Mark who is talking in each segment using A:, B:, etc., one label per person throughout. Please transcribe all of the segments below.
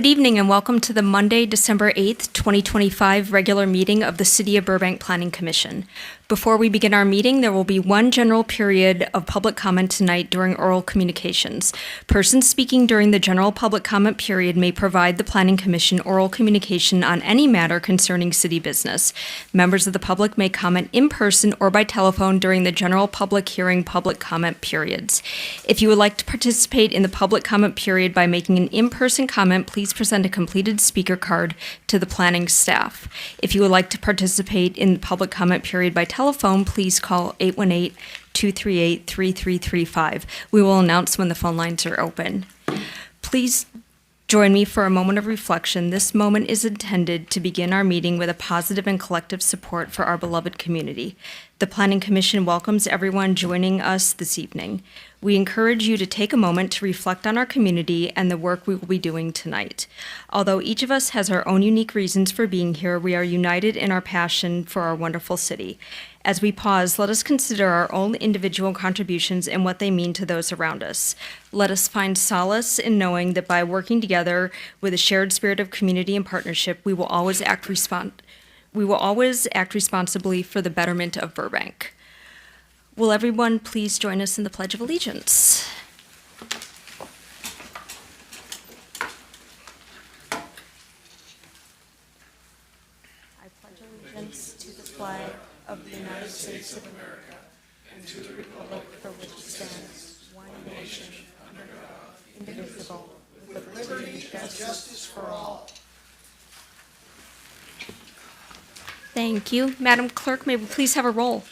A: Good evening and welcome to the Monday, December 8th, 2025 regular meeting of the City of Burbank Planning Commission. Before we begin our meeting, there will be one general period of public comment tonight during oral communications. Persons speaking during the general public comment period may provide the Planning Commission oral communication on any matter concerning city business. Members of the public may comment in person or by telephone during the general public hearing public comment periods. If you would like to participate in the public comment period by making an in-person comment, please present a completed speaker card to the planning staff. If you would like to participate in the public comment period by telephone, please call 818-238-3335. We will announce when the phone lines are open. Please join me for a moment of reflection. This moment is intended to begin our meeting with a positive and collective support for our beloved community. The Planning Commission welcomes everyone joining us this evening. We encourage you to take a moment to reflect on our community and the work we will be doing tonight. Although each of us has our own unique reasons for being here, we are united in our passion for our wonderful city. As we pause, let us consider our own individual contributions and what they mean to those around us. Let us find solace in knowing that by working together with a shared spirit of community and partnership, we will always act responsibly for the betterment of Burbank. Will everyone please join us in the Pledge of Allegiance? I pledge allegiance to the flag of the United States of America and to the republic for which it stands, one nation, under God, indivisible, with liberty and justice for all. Thank you. Madam Clerk, may we please have a roll?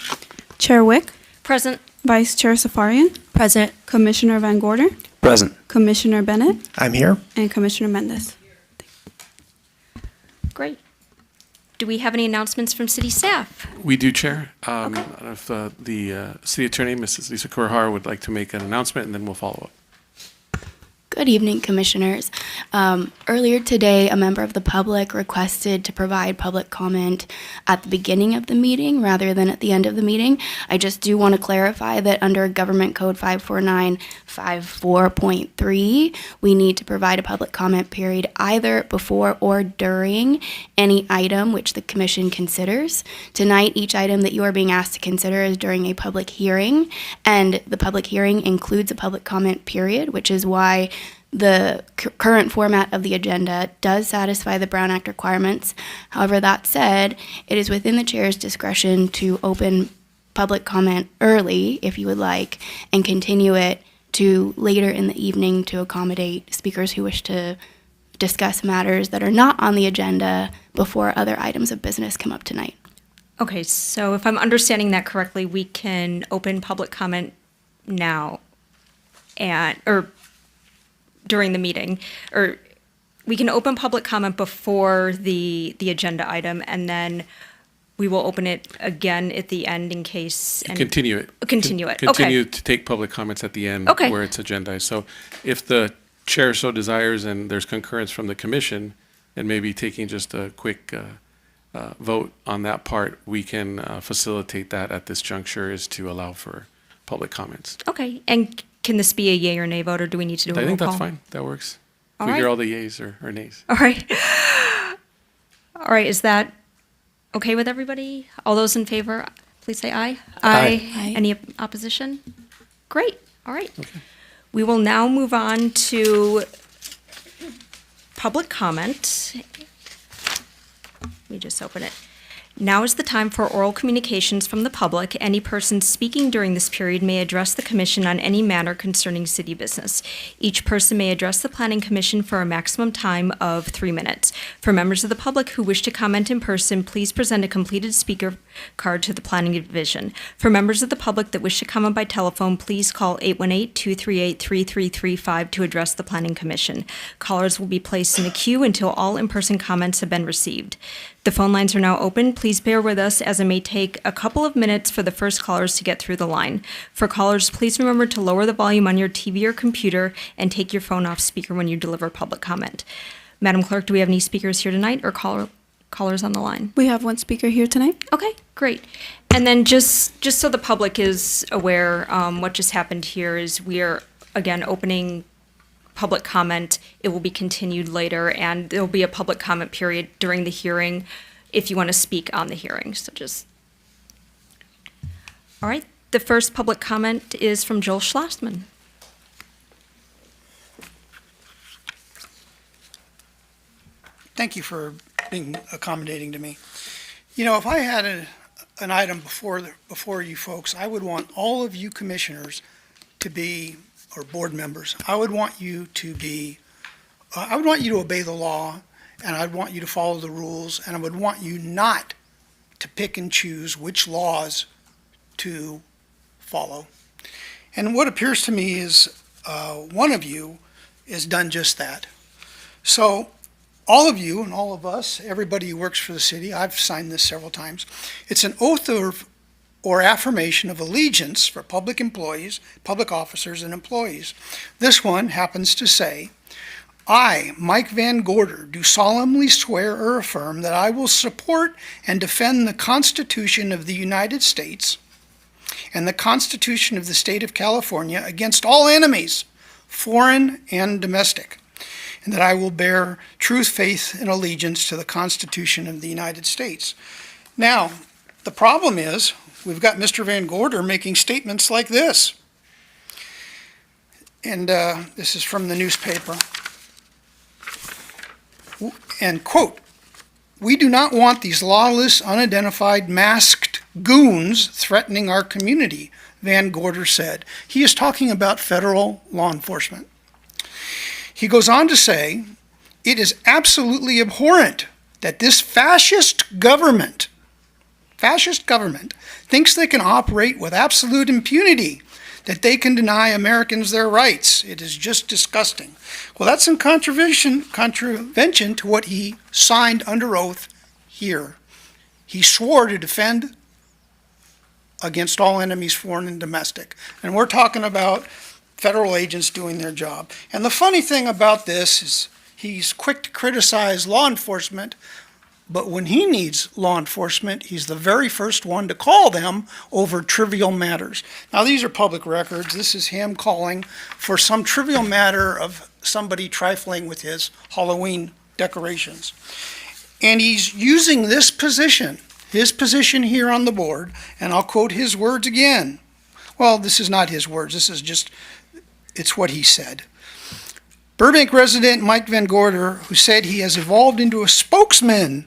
B: Chair Wick.
A: Present.
B: Vice Chair Safarian.
A: Present.
B: Commissioner Van Gorder.
C: Present.
B: Commissioner Bennett.
C: I'm here.
B: And Commissioner Mendez.
A: Great. Do we have any announcements from city staff?
D: We do, Chair.
A: Okay.
D: If the City Attorney, Mrs. Lisa Kurhar, would like to make an announcement, and then we'll follow up.
E: Good evening, Commissioners. Earlier today, a member of the public requested to provide public comment at the beginning of the meeting rather than at the end of the meeting. I just do want to clarify that under Government Code 54954.3, we need to provide a public comment period either before or during any item which the Commission considers. Tonight, each item that you are being asked to consider is during a public hearing, and the public hearing includes a public comment period, which is why the current format of the agenda does satisfy the Brown Act requirements. However, that said, it is within the chair's discretion to open public comment early, if you would like, and continue it to later in the evening to accommodate speakers who wish to discuss matters that are not on the agenda before other items of business come up tonight.
A: Okay, so if I'm understanding that correctly, we can open public comment now or during the meeting, or we can open public comment before the agenda item, and then we will open it again at the end in case. And
D: Continue it.
A: Continue it.
D: Continue
A: Okay.
D: to take public comments at the end
A: Okay.
D: where it's agendized. So if the chair so desires and there's concurrence from the commission, and maybe taking just a quick vote on that part, we can facilitate that at this juncture, is to allow for public comments.
A: Okay, and can this be a yay or nay vote, or do we need to do a roll
D: I think
A: call?
D: that's fine. That works.
A: All
D: We
A: right.
D: hear all the yays or nays.
A: All right. All right, is that okay with everybody? All those in favor, please say aye.
C: Aye.
E: Aye.
A: Any opposition? Great, all right. Okay. We will now move on to public comment. Let me just open it. Now is the time for oral communications from the public. Any person speaking during this period may address the commission on any matter concerning city business. Each person may address the Planning Commission for a maximum time of 3 minutes. For members of the public who wish to comment in person, please present a completed speaker card to the Planning Division. For members of the public that wish to comment by telephone, please call 818-238-3335 to address the Planning Commission. Callers will be placed in a queue until all in-person comments have been received. The phone lines are now open. Please bear with us as it may take a couple of minutes for the first callers to get through the line. For callers, please remember to lower the volume on your TV or computer and take your phone off speaker when you deliver public comment. Madam Clerk, do we have any speakers here tonight or callers on the line?
B: We have one speaker here tonight.
A: Okay, great. And then just so the public is aware, what just happened here is we are, again, opening public comment, it will be continued later, and there will be a public comment period during the hearing if you want to speak on the hearing. So just, all right. The first public comment is from Joel Schlossman.
C: Thank you for being accommodating to me. You know, if I had an item before you folks, I would want all of you commissioners to be, or board members, I would want you to obey the law, and I'd want you to follow the rules, and I would want you not to pick and choose which laws to follow. And what appears to me is one of you has done just that. So all of you and all of us, everybody who works for the city, I've signed this several times, it's an oath or affirmation of allegiance for public employees, public officers, and employees. This one happens to say, I, Mike Van Gorder, do solemnly swear or affirm that I will support and defend the Constitution of the United States and the Constitution of the State of California against all enemies, foreign and domestic, and that I will bear true faith and allegiance to the Constitution of the United States. Now, the problem is, we've got Mr. Van Gorder making statements like this. And this is from the newspaper. And quote, we do not want these lawless, unidentified, masked goons threatening our community, Van Gorder said. He is talking about federal law enforcement. He goes on to say, it is absolutely abhorrent that this fascist government thinks they can operate with absolute impunity, that they can deny Americans their rights. It is just disgusting. Well, that's in contravention to what he signed under oath here. He swore to defend against all enemies, foreign and domestic. And we're talking about federal agents doing their job. And the funny thing about this is he's quick to criticize law enforcement, but when he needs law enforcement, he's the very first one to call them over trivial matters. Now, these are public records. This is him calling for some trivial matter of somebody trifling with his Halloween decorations. And he's using this position, his position here on the board, and I'll quote his words again. Well, this is not his words. This is just, it's what he said. Burbank resident Mike Van Gorder, who said he has evolved into a spokesman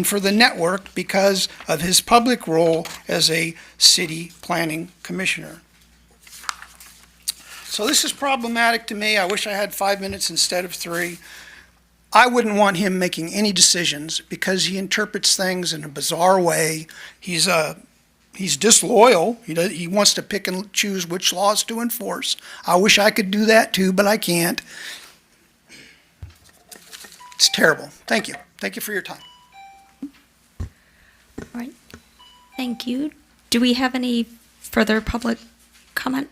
C: for the network because of his public role as a city planning commissioner. So this is problematic to me. I wish I had 5 minutes instead of 3. I wouldn't want him making any decisions because he interprets things in a bizarre way. He's disloyal. He wants to pick and choose which laws to enforce. I wish I could do that too, but I can't. It's terrible. Thank you. Thank you for your time.
A: All right. Thank you. Do we have any further public comment?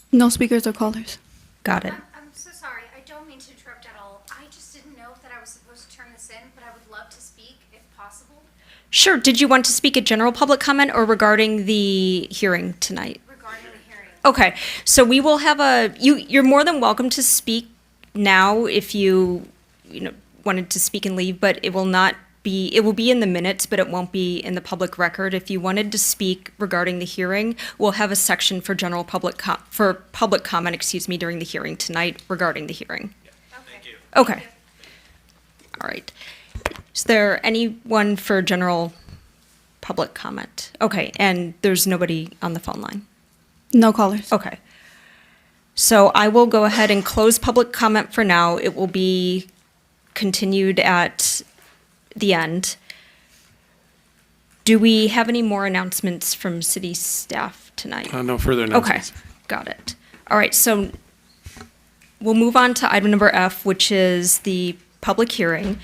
B: No speakers or callers.
A: Got it.
F: I'm so sorry. I don't mean to interrupt at all. I just didn't know that I was supposed to turn this in, but I would love to speak if possible.
A: Sure. Did you want to speak a general public comment or regarding the hearing tonight?
F: Regarding the hearing.
A: Okay. So we will have you're more than welcome to speak now if you wanted to speak and leave, but it will be in the minutes, but it won't be in the public record. If you wanted to speak regarding the hearing, we'll have a section for general public comment, during the hearing tonight regarding the hearing.
F: Thank you.
A: Okay. All right. Is there anyone for general public comment? Okay, and there's nobody on the phone line?
B: No callers.
A: Okay. So I will go ahead and close public comment for now. It will be continued at the end. Do we have any more announcements from city staff tonight?
D: No further
A: Okay,
D: announcements.
A: got it. All right, so we'll move on to item number F, which is the public hearing.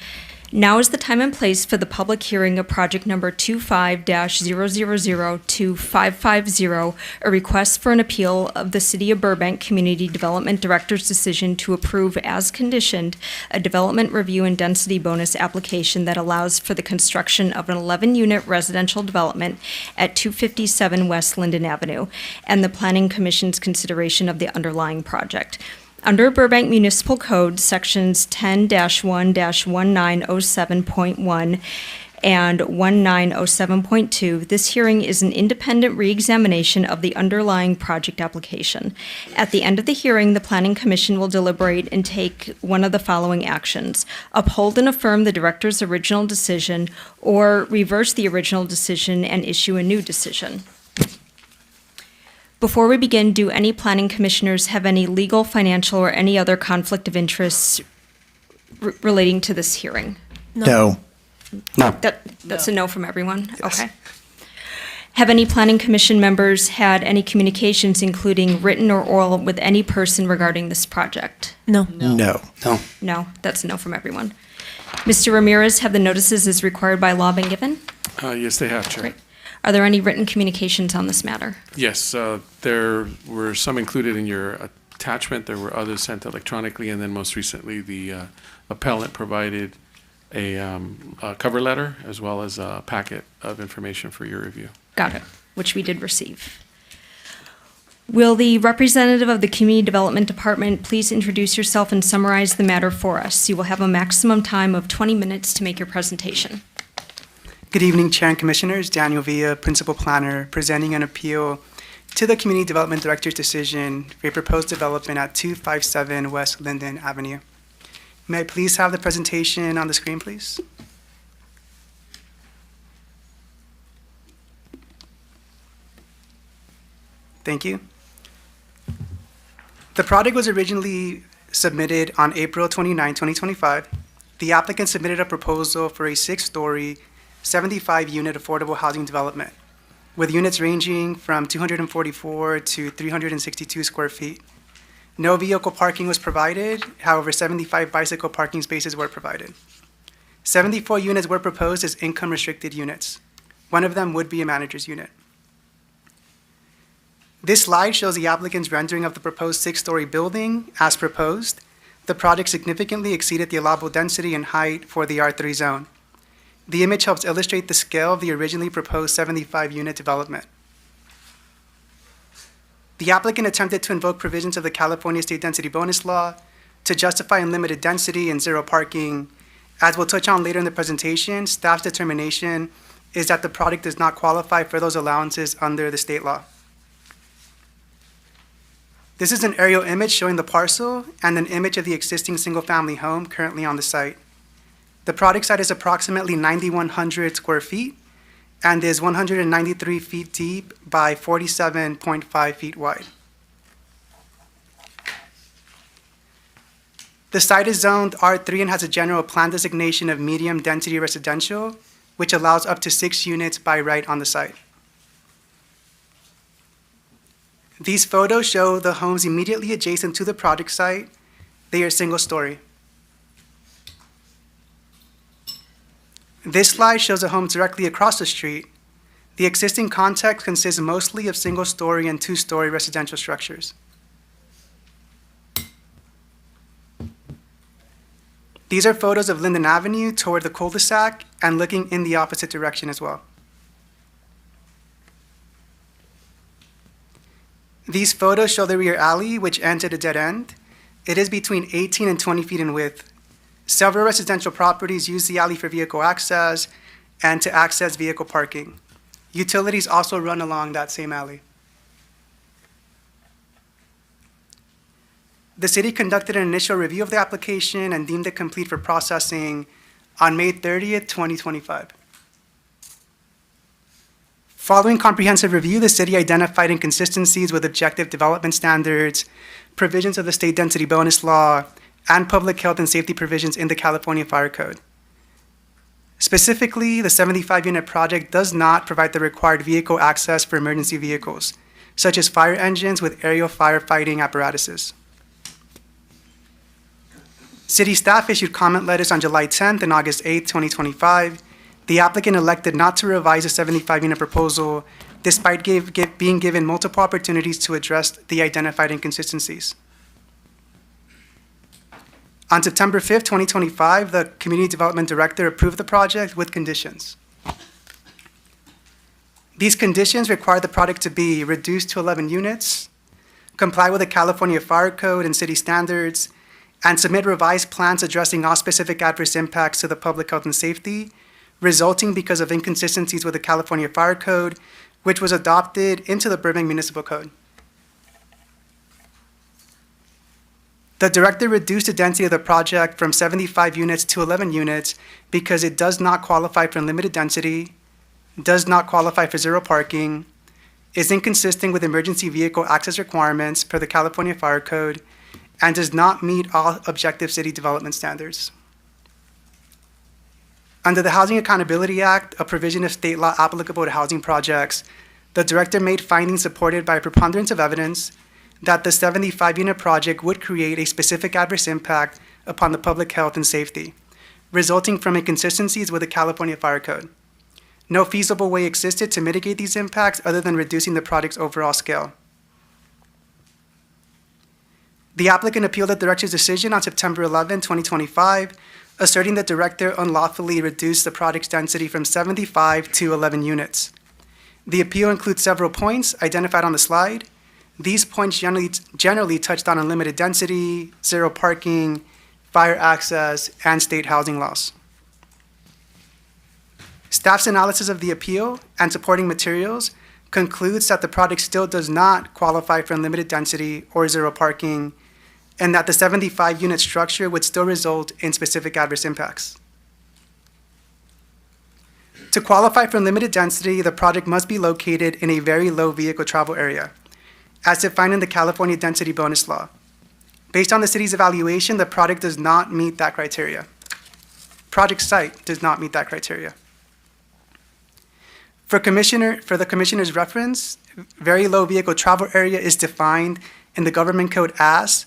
A: Now is the time and place for the public hearing of project number 25-0002550, a request for an appeal of the City of Burbank Community Development Director's decision to approve as conditioned a development review and density bonus application that allows for the construction of an 11-unit residential development at 257 West Linden Avenue, and the Planning Commission's consideration of the underlying project. Under Burbank Municipal Code, Sections 10-1-1907.1 and 1907.2, this hearing is an independent reexamination of the underlying project application. At the end of the hearing, the Planning Commission will deliberate and take one of the following actions: uphold and affirm the director's original decision, or reverse the original decision and issue a new decision. Before we begin, do any planning commissioners have any legal, financial, or any other conflict of interest relating to this hearing?
G: No.
A: That's a no from everyone? Okay. Have any planning commission members had any communications, including written or oral, with any person regarding this project?
G: No.
A: No, that's a no from everyone. Mr. Ramirez, have the notices as required by law been given?
D: Yes, they have, Chair.
A: Great. Are there any written communications on this matter?
D: Yes, there were some included in your attachment. There were others sent electronically, and then most recently, the appellant provided a cover letter as well as a packet of information for your review.
A: Got it, which we did receive. Will the representative of the Community Development Department please introduce yourself and summarize the matter for us? You will have a maximum time of 20 minutes to make your presentation.
H: Good evening, Chair and Commissioners. Daniel Villa, Principal Planner, presenting an appeal to the Community Development Director's decision for a proposed development at 257 West Linden Avenue. May I please have the presentation on the screen, please? Thank you. The project was originally submitted on April 29, 2025. The applicant submitted a proposal for a 6-story, 75-unit affordable housing development, with units ranging from 244 to 362 square feet. No vehicle parking was provided, however, 75 bicycle parking spaces were provided. 74 units were proposed as income-restricted units. One of them would be a manager's unit. This slide shows the applicant's rendering of the proposed 6-story building as proposed. The project significantly exceeded the allowable density and height for the R3 zone. The image helps illustrate the scale of the originally proposed 75-unit development. The applicant attempted to invoke provisions of the California State Density Bonus Law to justify unlimited density and zero parking. As we'll touch on later in the presentation, staff's determination is that the project does not qualify for those allowances under the state law. This is an aerial image showing the parcel and an image of the existing single-family home currently on the site. The project site is approximately 9,100 square feet and is 193 feet deep by 47.5 feet wide. The site is zoned R3 and has a general plan designation of medium density residential, which allows up to 6 units by right on the site. These photos show the homes immediately adjacent to the project site. They are single-story. This slide shows a home directly across the street. The existing context consists mostly of single-story and 2-story residential structures. These are photos of Linden Avenue toward the cul-de-sac and looking in the opposite direction as well. These photos show the rear alley, which ends at a dead end. It is between 18 and 20 feet in width. Several residential properties use the alley for vehicle access and to access vehicle parking. Utilities also run along that same alley. The city conducted an initial review of the application and deemed it complete for processing on May 30th, 2025. Following comprehensive review, the city identified inconsistencies with objective development standards, provisions of the state density bonus law, and public health and safety provisions in the California Fire Code. Specifically, the 75-unit project does not provide the required vehicle access for emergency vehicles, such as fire engines with aerial firefighting apparatuses. City staff issued comment letters on July 10th and August 8th, 2025. The applicant elected not to revise the 75-unit proposal, despite being given multiple opportunities to address the identified inconsistencies. On September 5th, 2025, the Community Development Director approved the project with conditions. These conditions require the project to be reduced to 11 units, comply with the California Fire Code and city standards, and submit revised plans addressing all specific adverse impacts to the public health and safety, resulting because of inconsistencies with the California Fire Code, which was adopted into the Burbank Municipal Code. The director reduced the density of the project from 75 units to 11 units because it does not qualify for limited density, does not qualify for zero parking, is inconsistent with emergency vehicle access requirements per the California Fire Code, and does not meet all objective city development standards. Under the Housing Accountability Act, a provision of state law applicable to housing projects, the director made findings supported by a preponderance of evidence that the 75-unit project would create a specific adverse impact upon the public health and safety, resulting from inconsistencies with the California Fire Code. No feasible way existed to mitigate these impacts other than reducing the project's overall scale. The applicant appealed the director's decision on September 11, 2025, asserting the director unlawfully reduced the project's density from 75 to 11 units. The appeal includes several points identified on the slide. These points generally touched on unlimited density, zero parking, fire access, and state housing laws. Staff's analysis of the appeal and supporting materials concludes that the project still does not qualify for unlimited density or zero parking, and that the 75-unit structure would still result in specific adverse impacts. To qualify for limited density, the project must be located in a very low vehicle travel area, as defined in the California Density Bonus Law. Based on the city's evaluation, the project does not meet that criteria. Project site does not meet that criteria. For the commissioner's reference, very low vehicle travel area is defined in the government code as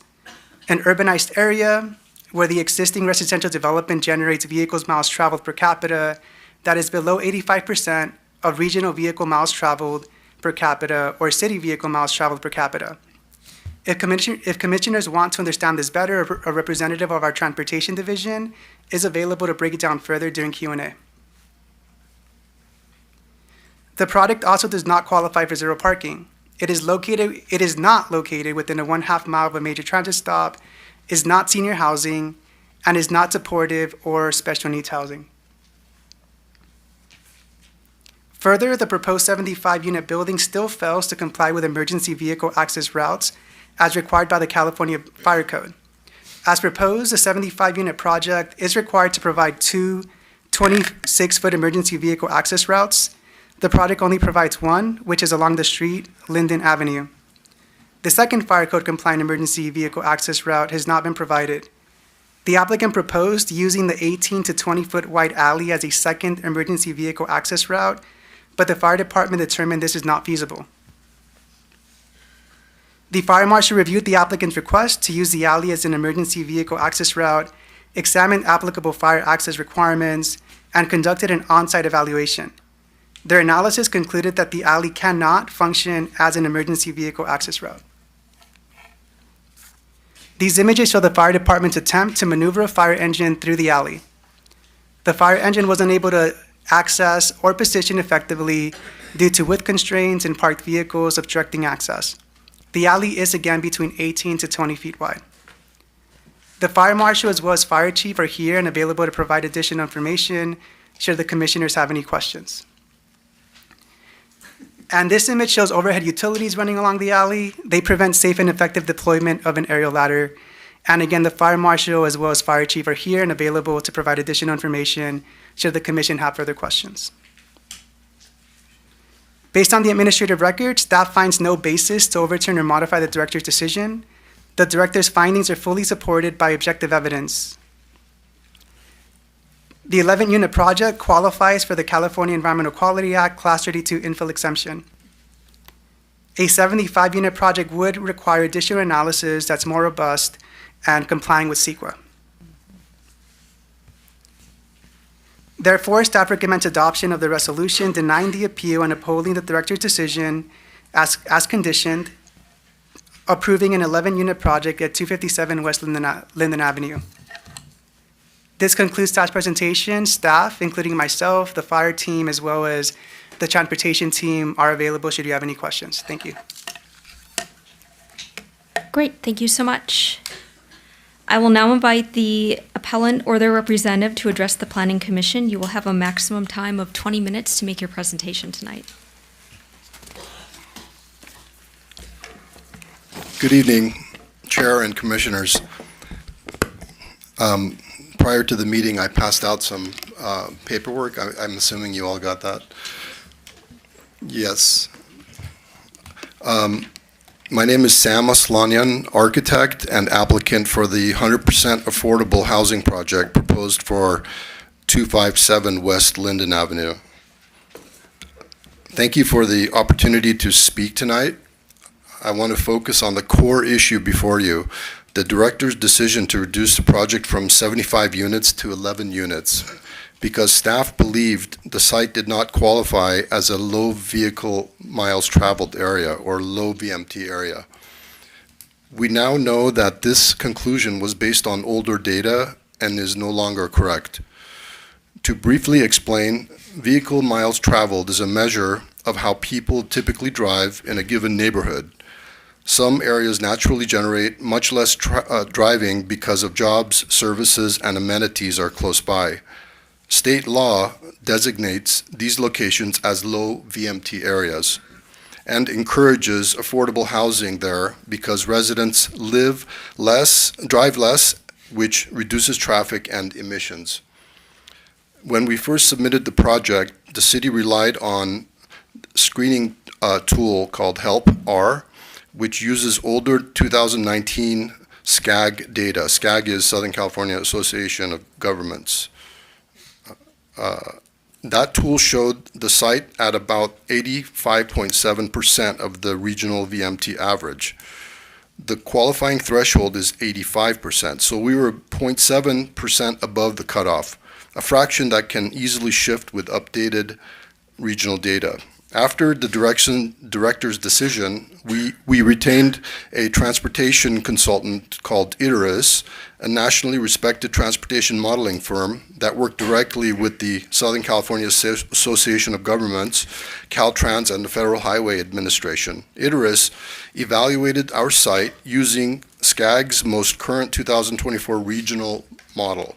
H: an urbanized area where the existing residential development generates vehicles miles traveled per capita that is below 85% of regional vehicle miles traveled per capita or city vehicle miles traveled per capita. If commissioners want to understand this better, a representative of our transportation division is available to break it down further during Q&A. The project also does not qualify for zero parking. It is not located within a 1/2 mile of a major transit stop, is not senior housing, and is not supportive or special needs housing. Further, the proposed 75-unit building still fails to comply with emergency vehicle access routes as required by the California Fire Code. As proposed, the 75-unit project is required to provide two 26-foot emergency vehicle access routes. The project only provides one, which is along the street, Linden Avenue. The second fire code compliant emergency vehicle access route has not been provided. The applicant proposed using the 18 to 20-foot wide alley as a second emergency vehicle access route, but the fire department determined this is not feasible. The fire marshal reviewed the applicant's request to use the alley as an emergency vehicle access route, examined applicable fire access requirements, and conducted an on-site evaluation. Their analysis concluded that the alley cannot function as an emergency vehicle access route. These images show the fire department's attempt to maneuver a fire engine through the alley. The fire engine was unable to access or position effectively due to width constraints and parked vehicles obstructing access. The alley is again between 18 to 20 feet wide. The fire marshal as well as fire chief are here and available to provide additional information should the commissioners have any questions. And this image shows overhead utilities running along the alley. They prevent safe and effective deployment of an aerial ladder. And again, the fire marshal as well as fire chief are here and available to provide additional information should the commission have further questions. Based on the administrative record, staff finds no basis to overturn or modify the director's decision. The director's findings are fully supported by objective evidence. The 11-unit project qualifies for the California Environmental Quality Act Class 32 infill exemption. A 75-unit project would require additional analysis that's more robust and complying with CEQA. Therefore, staff recommends adoption of the resolution denying the appeal and upholding the director's decision as conditioned, approving an 11-unit project at 257 West Linden Avenue. This concludes staff's presentation. Staff, including myself, the fire team, as well as the transportation team, are available should you have any questions. Thank you.
A: Great, thank you so much. I will now invite the appellant or their representative to address the Planning Commission. You will have a maximum time of 20 minutes to make your presentation tonight.
G: Good evening, Chair and Commissioners. Prior to the meeting, I passed out some paperwork. I'm assuming you all got that. Yes. My name is Sam Aslanyan, architect and applicant for the 100% affordable housing project proposed for 257 West Linden Avenue. Thank you for the opportunity to speak tonight. I want to focus on the core issue before you, the director's decision to reduce the project from 75 units to 11 units, because staff believed the site did not qualify as a low vehicle miles traveled area or low VMT area. We now know that this conclusion was based on older data and is no longer correct. To briefly explain, vehicle miles traveled is a measure of how people typically drive in a given neighborhood. Some areas naturally generate much less driving because of jobs, services, and amenities are close by. State law designates these locations as low VMT areas and encourages affordable housing there because residents drive less, which reduces traffic and emissions. When we first submitted the project, the city relied on a screening tool called HELP-R, which uses older 2019 SCAG data. SCAG is Southern California Association of Governments. That tool showed the site at about 85.7% of the regional VMT average. The qualifying threshold is 85%, so we were 0.7% above the cutoff, a fraction that can easily shift with updated regional data. After the director's decision, we retained a transportation consultant called Iteris, a nationally respected transportation modeling firm that worked directly with the Southern California Association of Governments, Caltrans, and the Federal Highway Administration. Iteris evaluated our site using SCAG's most current 2024 regional model,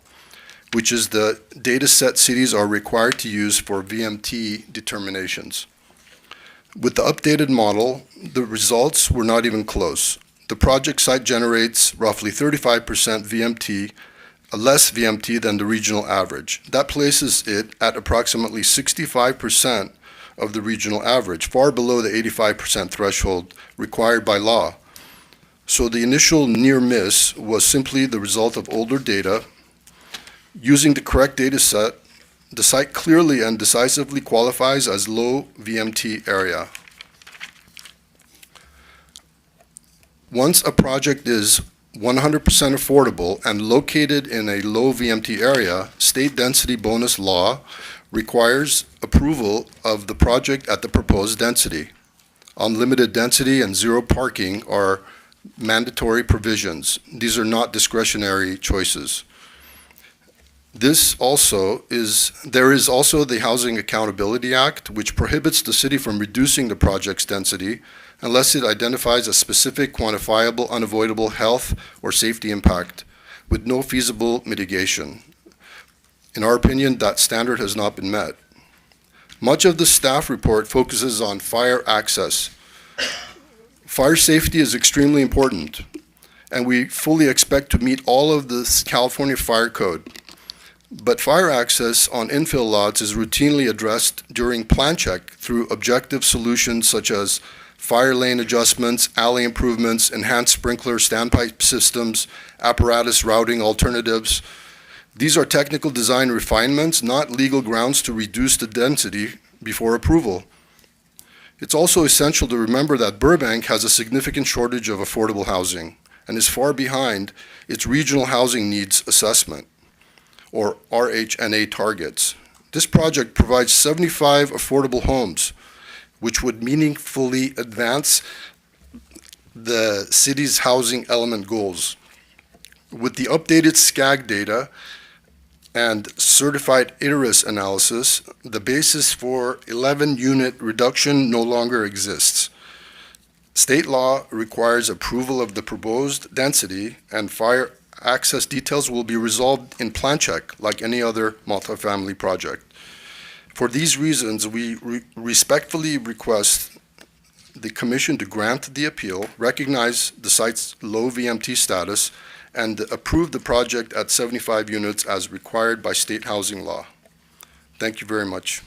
G: which is the data set cities are required to use for VMT determinations. With the updated model, the results were not even close. The project site generates roughly 35% VMT, less VMT than the regional average. That places it at approximately 65% of the regional average, far below the 85% threshold required by law. So the initial near miss was simply the result of older data. Using the correct data set, the site clearly and decisively qualifies as low VMT area. Once a project is 100% affordable and located in a low VMT area, state density bonus law requires approval of the project at the proposed density. Unlimited density and zero parking are mandatory provisions. These are not discretionary choices. There is also the Housing Accountability Act, which prohibits the city from reducing the project's density unless it identifies a specific, quantifiable, unavoidable health or safety impact with no feasible mitigation. In our opinion, that standard has not been met. Much of the staff report focuses on fire access. Fire safety is extremely important, and we fully expect to meet all of the California Fire Code. But fire access on infill lots is routinely addressed during plan check through objective solutions such as fire lane adjustments, alley improvements, enhanced sprinkler standpipe systems, apparatus routing alternatives. These are technical design refinements, not legal grounds to reduce the density before approval. It's also essential to remember that Burbank has a significant shortage of affordable housing and is far behind its regional housing needs assessment, or RHNA targets. This project provides 75 affordable homes, which would meaningfully advance the city's housing element goals. With the updated SCAG data and certified Iteris analysis, the basis for 11-unit reduction no longer exists. State law requires approval of the proposed density, and fire access details will be resolved in plan check like any other multifamily project. For these reasons, we respectfully request the commission to grant the appeal, recognize the site's low VMT status, and approve the project at 75 units as required by state housing law. Thank you very much.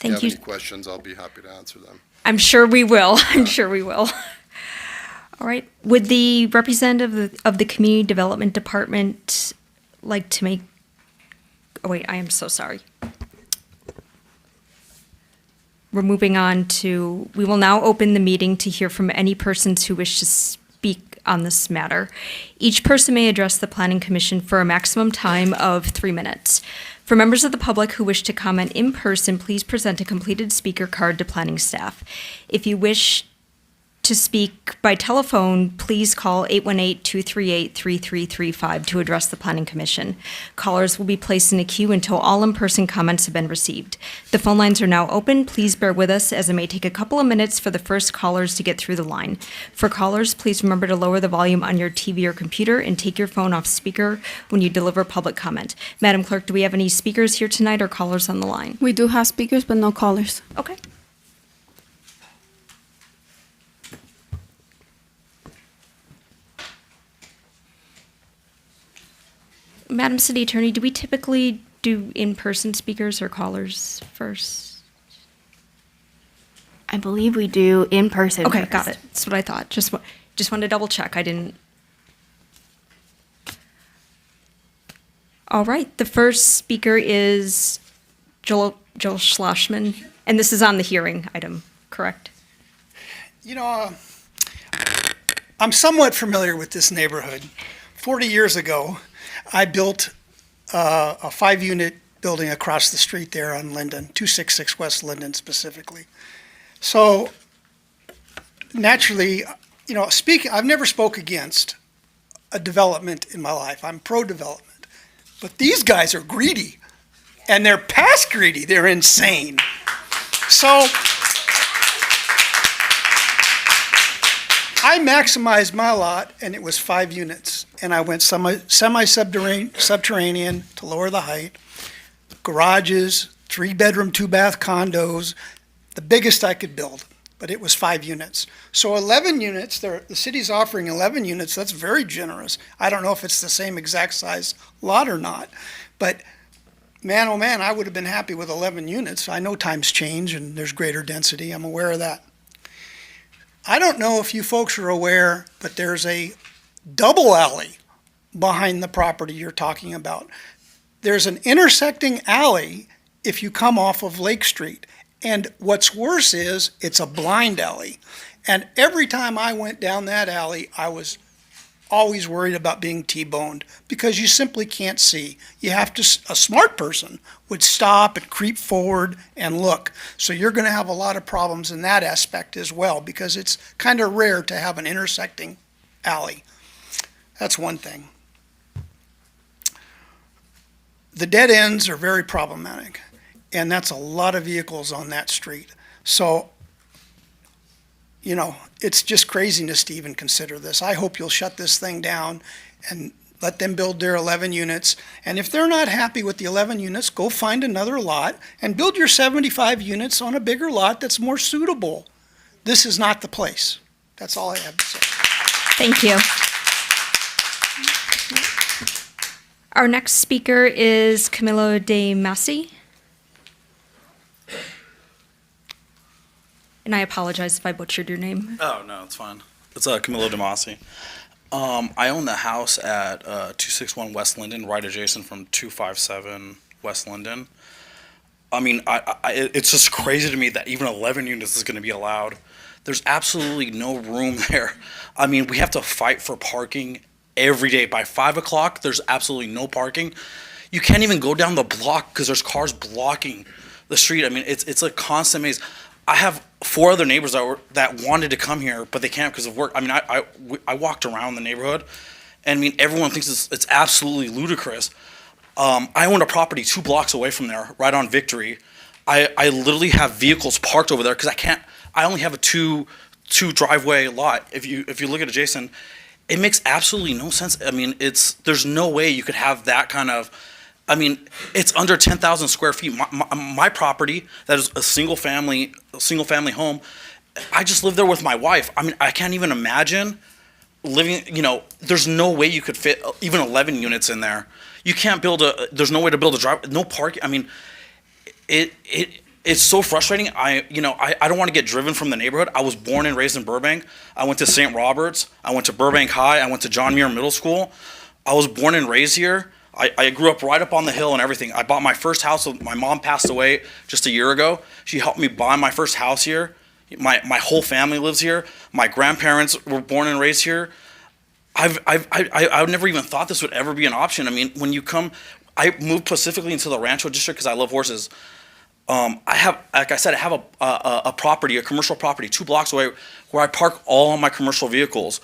G: If you
A: Thank
G: have
A: you.
G: any questions, I'll be happy to answer them.
A: I'm sure we will. I'm sure we will. All right. Would the representative of the Community Development Department like to make, oh wait, I am so sorry. We're moving on to, we will now open the meeting to hear from any persons who wish to speak on this matter. Each person may address the Planning Commission for a maximum time of 3 minutes. For members of the public who wish to comment in person, please present a completed speaker card to planning staff. If you wish to speak by telephone, please call 818-238-3335 to address the Planning Commission. Callers will be placed in a queue until all in-person comments have been received. The phone lines are now open. Please bear with us as it may take a couple of minutes for the first callers to get through the line. For callers, please remember to lower the volume on your TV or computer and take your phone off speaker when you deliver public comment. Madam Clerk, do we have any speakers here tonight or callers on the line?
B: We do have speakers, but no callers.
A: Okay. Madam City Attorney, do we typically do in-person speakers or callers first?
E: I believe we do in person.
A: Okay,
E: first.
A: got it. That's what I thought. Just wanted to double check. I didn't. All right, the first speaker is Joel Schlossman, and this is on the hearing item, correct?
C: You know, I'm somewhat familiar with this neighborhood. 40 years ago, I built a 5-unit building across the street there on Linden, 266 West Linden specifically. So naturally, you know, I've never spoke against a development in my life. I'm pro-development. But these guys are greedy, and they're past greedy. They're insane. So I maximized my lot, and it was 5 units. And I went semi-subterranean to lower the height, garages, 3-bedroom, 2-bath condos, the biggest I could build, but it was 5 units. So 11 units, the city's offering 11 units, that's very generous. I don't know if it's the same exact size lot or not, but man, oh man, I would have been happy with 11 units. I know times change and there's greater density, I'm aware of that. I don't know if you folks are aware, but there's a double alley behind the property you're talking about. There's an intersecting alley if you come off of Lake Street. And what's worse is it's a blind alley. And every time I went down that alley, I was always worried about being T-boned because you simply can't see. You have to, a smart person would stop and creep forward and look. So you're going to have a lot of problems in that aspect as well because it's kind of rare to have an intersecting alley. That's one thing. The dead ends are very problematic, and that's a lot of vehicles on that street. So, you know, it's just craziness to even consider this. I hope you'll shut this thing down and let them build their 11 units. And if they're not happy with the 11 units, go find another lot and build your 75 units on a bigger lot that's more suitable. This is not the place. That's all I have to say.
A: Thank you. Our next speaker is Camilo De Masi. And I apologize if I butchered your name.
I: Oh, no, it's fine. It's Camilo Damasi. I own the house at 261 West Linden, right adjacent from 257 West Linden. I mean, it's just crazy to me that even 11 units is going to be allowed. There's absolutely no room there. I mean, we have to fight for parking every day. By 5 o'clock, there's absolutely no parking. You can't even go down the block because there's cars blocking the street. I mean, it's a constant maze. I have 4 other neighbors that wanted to come here, but they can't because of work. I mean, I walked around the neighborhood, and I mean, everyone thinks it's absolutely ludicrous. I own a property 2 blocks away from there, right on Victory. I literally have vehicles parked over there because I only have a two driveway lot. If you look at adjacent, it makes absolutely no sense. I mean, there's no way you could have that kind of, I mean, it's under 10,000 square feet. My property, that is a single family home, I just live there with my wife. I mean, I can't even imagine living, there's no way you could fit even 11 units in there. You can't there's no way to build a drive, no parking. I mean, it's so frustrating. I don't want to get driven from the neighborhood. I was born and raised in Burbank. I went to St. Robert's. I went to Burbank High. I went to John Muir Middle School. I was born and raised here. I grew up right up on the hill and everything. I bought my first house. My mom passed away just a year ago. She helped me buy my first house here. My whole family lives here. My grandparents were born and raised here. I've never even thought this would ever be an option. I mean, when you come, I moved specifically into the Rancho District because I love horses. I have a property, a commercial property, 2 blocks away, where I park all of my commercial vehicles.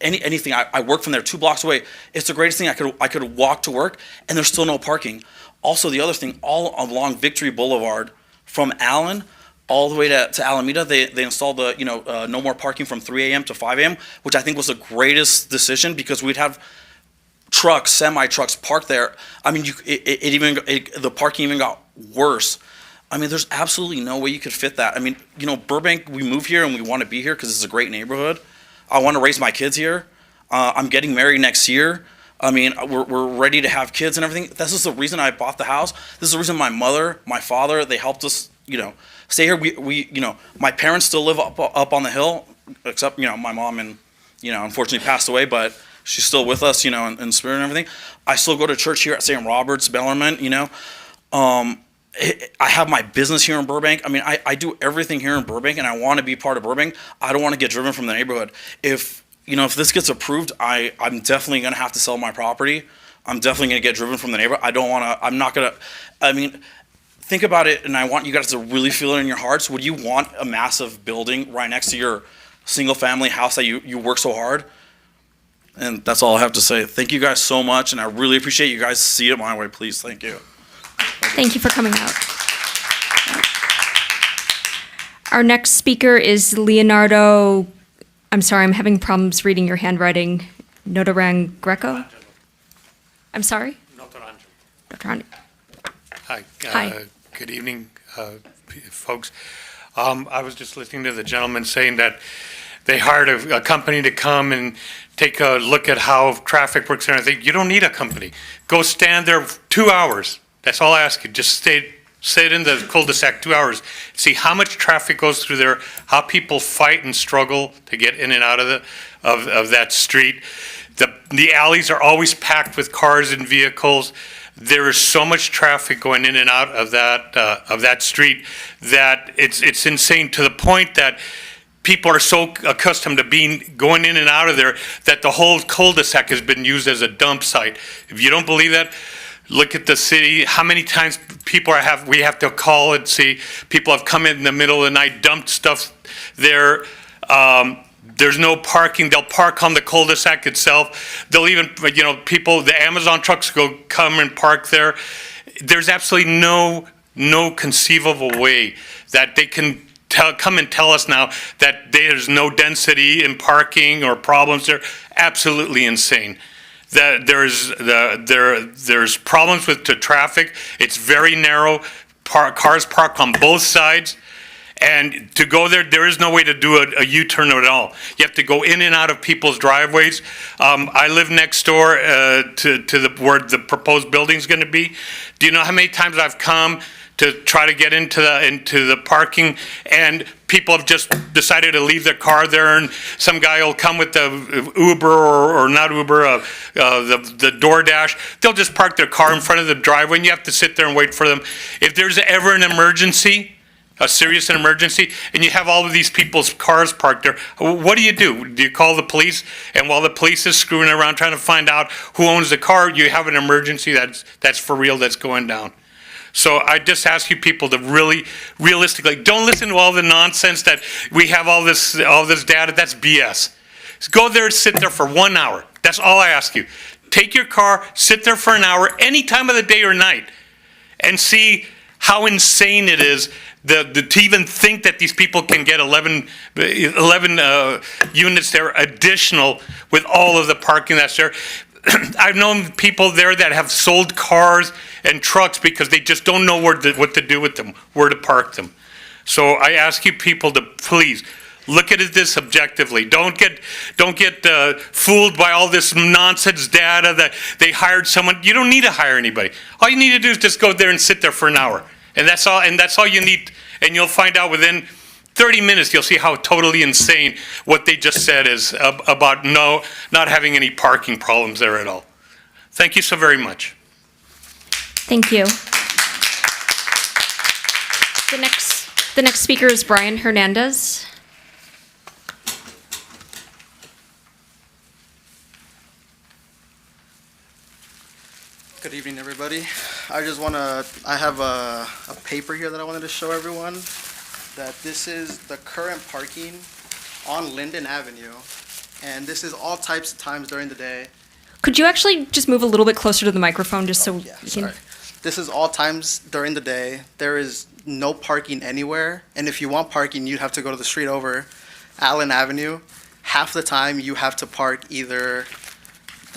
I: Anything. I work from there 2 blocks away. It's the greatest thing. I could walk to work, and there's still no parking. Also, the other thing, all along Victory Boulevard, from Allen all the way to Alameda, they installed the no more parking from 3 a.m. to 5 a.m., which I think was the greatest decision because we'd have trucks, semi trucks parked there. I mean, the parking even got worse. I mean, there's absolutely no way you could fit that. I mean, Burbank, we move here and we want to be here because it's a great neighborhood. I want to raise my kids here. I'm getting married next year. I mean, we're ready to have kids and everything. This is the reason I bought the house. This is the reason my mother, my father, they helped us, stay here. We my parents still live up on the hill, except, my mom and, unfortunately passed away, but she's still with us, in spirit and everything. I still go to church here at St. Robert's, Bellarmine, I have my business here in Burbank. I mean, I do everything here in Burbank, and I want to be part of Burbank. I don't want to get driven from the neighborhood. If this gets approved, I'm definitely going to have to sell my property. I'm definitely going to get driven from the neighborhood. I'm not going to, I mean, think about it, and I want you guys to really feel it in your hearts. Would you want a massive building right next to your single-family house that you work so hard? And that's all I have to say. Thank you guys so much, and I really appreciate you guys see it my way, please. Thank you.
A: Thank you for coming out. Our next speaker is Leonardo, I'm sorry, I'm having problems reading your handwriting. Notarang Greco? I'm sorry? Notarang.
J: Hi.
A: Hi.
J: Good evening, folks. I was just listening to the gentleman saying that they hired a company to come and take a look at how traffic works there. I think you don't need a company. Go stand there 2 hours. That's all I ask you. Just sit in the cul-de-sac 2 hours. See how much traffic goes through there, how people fight and struggle to get in and out of that street. The alleys are always packed with cars and vehicles. There is so much traffic going in and out of that street that it's insane, to the point that people are so accustomed to going in and out of there that the whole cul-de-sac has been used as a dump site. If you don't believe that, look at the city. How many times we have to call and see people have come in the middle of the night, dumped stuff there. There's no parking. They'll park on the cul-de-sac itself. They'll even, the Amazon trucks come and park there. There's absolutely no conceivable way that they can come and tell us now that there's no density in parking or problems there. Absolutely insane. That there's problems with the traffic. It's very narrow. Cars parked on both sides. And to go there is no way to do a U-turn at all. You have to go in and out of people's driveways. I live next door to where the proposed building's going to be. Do you know how many times I've come to try to get into the parking, and people have just decided to leave their car there, and some guy will come with the Uber or not Uber, the DoorDash. They'll just park their car in front of the driveway, and you have to sit there and wait for them. If there's ever an emergency, a serious emergency, and you have all of these people's cars parked there, what do? Do you call the police? And while the police is screwing around trying to find out who owns the car, you have an emergency that's for real, that's going down. So I just ask you people to really, realistically, don't listen to all the nonsense that we have all this data. That's BS. Go there and sit there for 1 hour. That's all I ask you. Take your car, sit there for an hour, any time of the day or night, and see how insane it is to even think that these people can get 11 units there additional with all of the parking that's there. I've known people there that have sold cars and trucks because they just don't know what to do with them, where to park them. So I ask you people to please look at this objectively. Don't get fooled by all this nonsense data that they hired someone. You don't need to hire anybody. All you need to do is just go there and sit there for an hour, and that's all. And that's all you need. And you'll find out within 30 minutes, you'll see how totally insane what they just said is about not having any parking problems there at all. Thank you so very much.
A: Thank you. The next speaker is Brian Hernandez.
K: Good evening, everybody. I have a paper here that I wanted to show everyone, that this is the current parking on Linden Avenue, and this is all types of times during the day.
A: Could you actually just move a little bit closer to the microphone just so
K: Yeah,
A: you
K: sorry.
A: can...
K: This is all times during the day. There is no parking anywhere, and if you want parking, you'd have to go to the street over, Allen Avenue. Half the time, you have to park either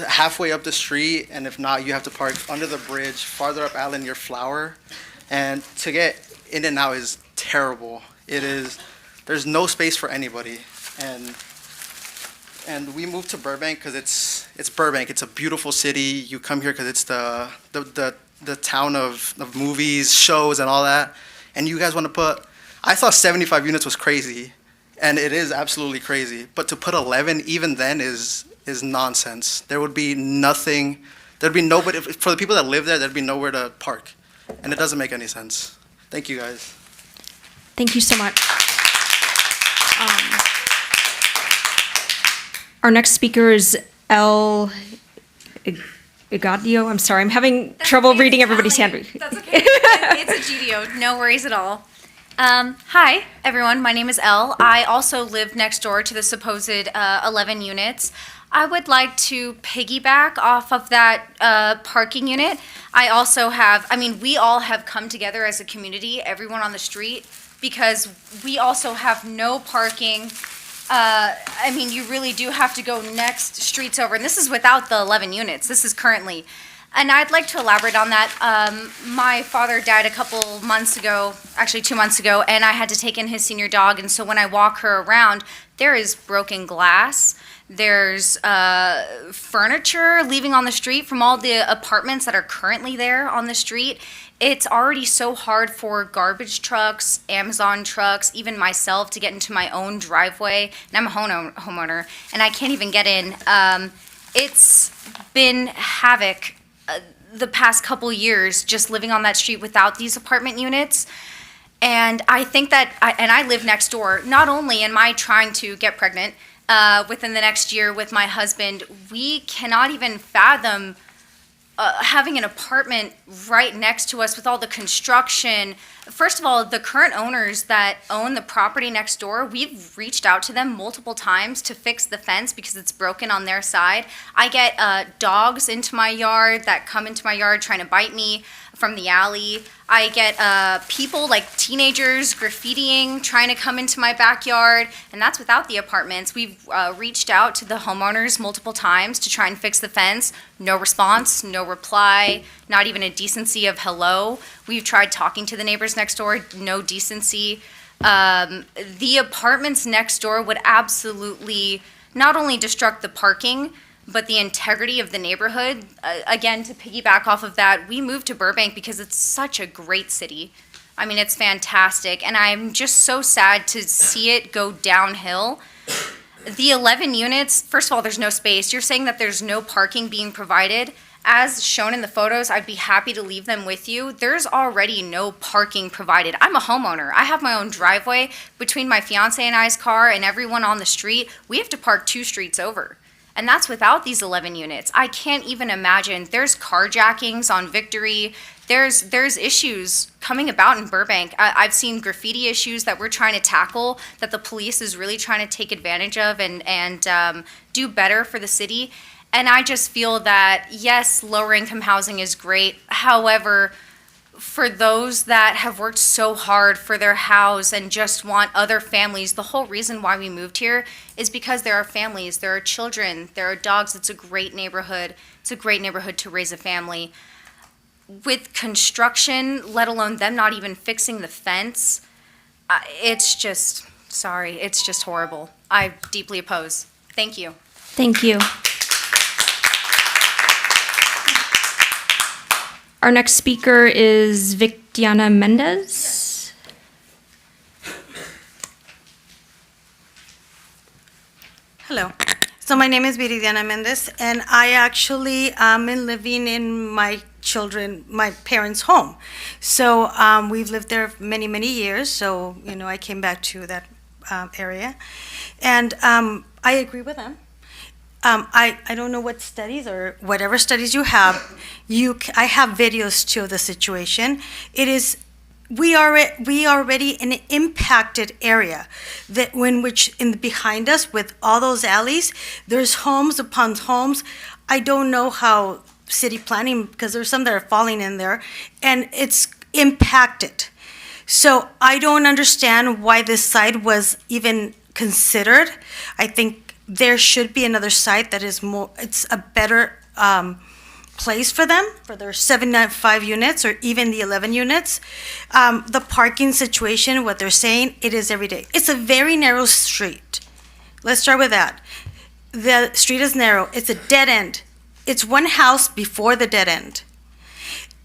K: halfway up the street, and if not, you have to park under the bridge, farther up Allen near Flower. And to get in and out is terrible. There's no space for anybody. And we moved to Burbank because it's Burbank. It's a beautiful city. You come here because it's the town of movies, shows, and all that. And you guys want to put, I thought 75 units was crazy, and it is absolutely crazy. But to put 11, even then, is nonsense. There would be nothing, there'd be nobody, for the people that live there, there'd be nowhere to park. And it doesn't make any sense. Thank you, guys.
A: Thank you so much. Our next speaker is El Igadio. I'm sorry, I'm having trouble reading everybody's hand.
F: That's okay. It's a GDO. No worries at all. Hi, everyone. My name is Elle. I also live next door to the supposed 11 units. I would like to piggyback off of that parking unit. I also we all have come together as a community, everyone on the street, because we also have no parking. You really do have to go next streets over, and this is without the 11 units. This is currently. And I'd like to elaborate on that. My father died a couple months ago, actually 2 months ago, and I had to take in his senior dog. And so when I walk her around, there is broken glass. There's furniture leaving on the street from all the apartments that are currently there on the street. It's already so hard for garbage trucks, Amazon trucks, even myself to get into my own driveway. And I'm a homeowner, and I can't even get in. It's been havoc the past couple years just living on that street without these apartment units. And I think that, I live next door. Not only am I trying to get pregnant within the next year with my husband, we cannot even fathom having an apartment right next to us with all the construction. First of all, the current owners that own the property next door, we've reached out to them multiple times to fix the fence because it's broken on their side. I get dogs into my yard that come into my yard trying to bite me from the alley. I get people like teenagers graffitiing, trying to come into my backyard, and that's without the apartments. We've reached out to the homeowners multiple times to try and fix the fence. No response, no reply, not even a decency of hello. We've tried talking to the neighbors next door, no decency. The apartments next door would absolutely not only destruct the parking, but the integrity of the neighborhood. Again, to piggyback off of that, we moved to Burbank because it's such a great city. I mean, it's fantastic, and I'm just so sad to see it go downhill. The 11 units, first of all, there's no space. You're saying that there's no parking being provided. As shown in the photos, I'd be happy to leave them with you. There's already no parking provided. I'm a homeowner. I have my own driveway. Between my fiance and I's car and everyone on the street, we have to park 2 streets over. And that's without these 11 units. I can't even imagine. There's carjackings on Victory. There's issues coming about in Burbank. I've seen graffiti issues that we're trying to tackle that the police is really trying to take advantage of and do better for the city. And I just feel that, yes, lower income housing is great. However, for those that have worked so hard for their house and just want other families. The whole reason why we moved here is because there are families, there are children, there are dogs. It's a great neighborhood. It's a great neighborhood to raise a family. With construction, let alone them not even fixing the fence, it's just, sorry, it's just horrible. I deeply oppose. Thank you.
A: Thank you. Our next speaker is Victiana Mendez.
L: Hello. So my name is Viridiana Mendez, and I actually am living in my parents' home. So we've lived there many, many years. So, I came back to that area. And I agree with them. I don't know what studies or whatever studies you have. I have videos too of the situation. We are already in an impacted area behind us with all those alleys, there's homes upon homes. I don't know how city planning, because there's some that are falling in there, and it's impacted. So I don't understand why this site was even considered. I think there should be another site that is it's a better place for them, for their 75 units or even the 11 units. The parking situation, what they're saying, it is every day. It's a very narrow street. Let's start with that. The street is narrow. It's a dead end. It's one house before the dead end.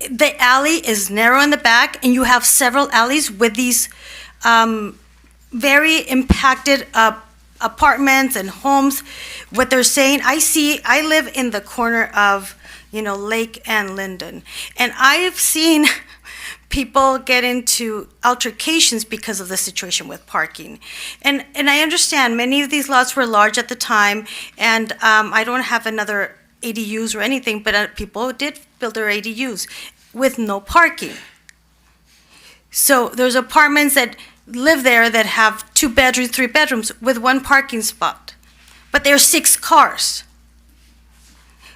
L: The alley is narrow in the back, and you have several alleys with these very impacted apartments and homes. What they're saying, I live in the corner of, Lake and Linden, and I've seen people get into altercations because of the situation with parking. And I understand many of these lots were large at the time, and I don't have another ADUs or anything, but people did build their ADUs with no parking. So there's apartments that live there that have 2 bedrooms, 3 bedrooms with 1 parking spot, but there's 6 cars.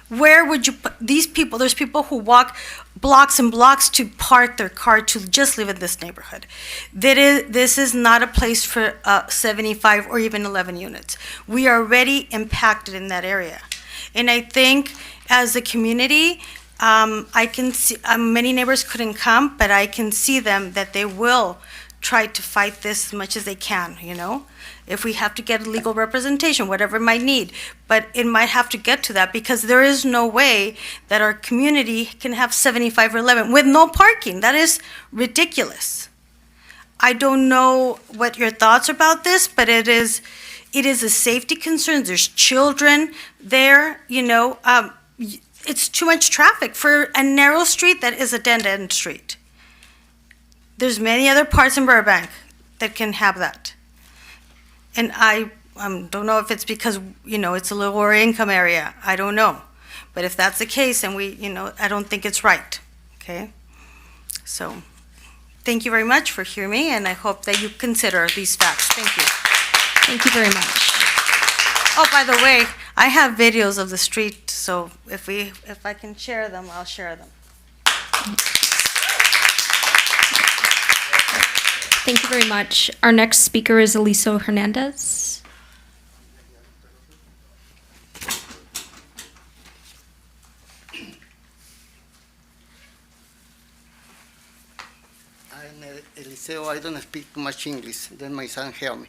L: Where would you put these people? There's people who walk blocks and blocks to park their car to just live in this neighborhood. This is not a place for 75 or even 11 units. We are already impacted in that area. And I think as a community, I can see, many neighbors couldn't come, but I can see them that they will try to fight this as much as they can, if we have to get legal representation, whatever it might need. But it might have to get to that, because there is no way that our community can have 75 or 11 with no parking. That is ridiculous. I don't know what your thoughts are about this, but it is a safety concern. There's children there, it's too much traffic for a narrow street that is a dead-end street. There's many other parts in Burbank that can have that. And I don't know if it's because, it's a lower income area. I don't know. But if that's the case, and I don't think it's right, okay? So, thank you very much for hearing me, and I hope that you consider these facts. Thank you.
A: Thank you very much.
L: Oh, by the way, I have videos of the street, so if I can share them, I'll share them.
A: Thank you very much. Our next speaker is Eliso Hernandez.
M: I'm Eliseo. I don't speak much English. Then my son help me.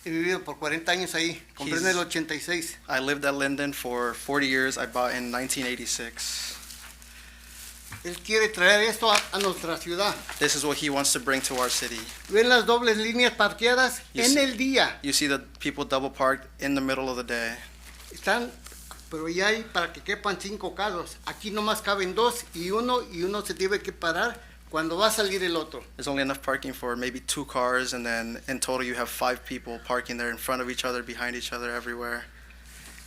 M: He vivido por 40 años ahí. Compré en el 86.
K: I lived at Linden for 40 years. I bought in 1986.
M: Él quiere traer esto a nuestra ciudad.
K: This is what he wants to bring to our city.
M: Ven las dobles líneas parqueadas en el día.
K: You see the people double parked in the middle of the day.
M: Están, pero ya hay para que quepan 5 carros. Aquí nomás caben 2 y uno se tiene que parar cuando va a salir el otro.
K: There's only enough parking for maybe 2 cars, and then in total you have 5 people parking there in front of each other, behind each other, everywhere.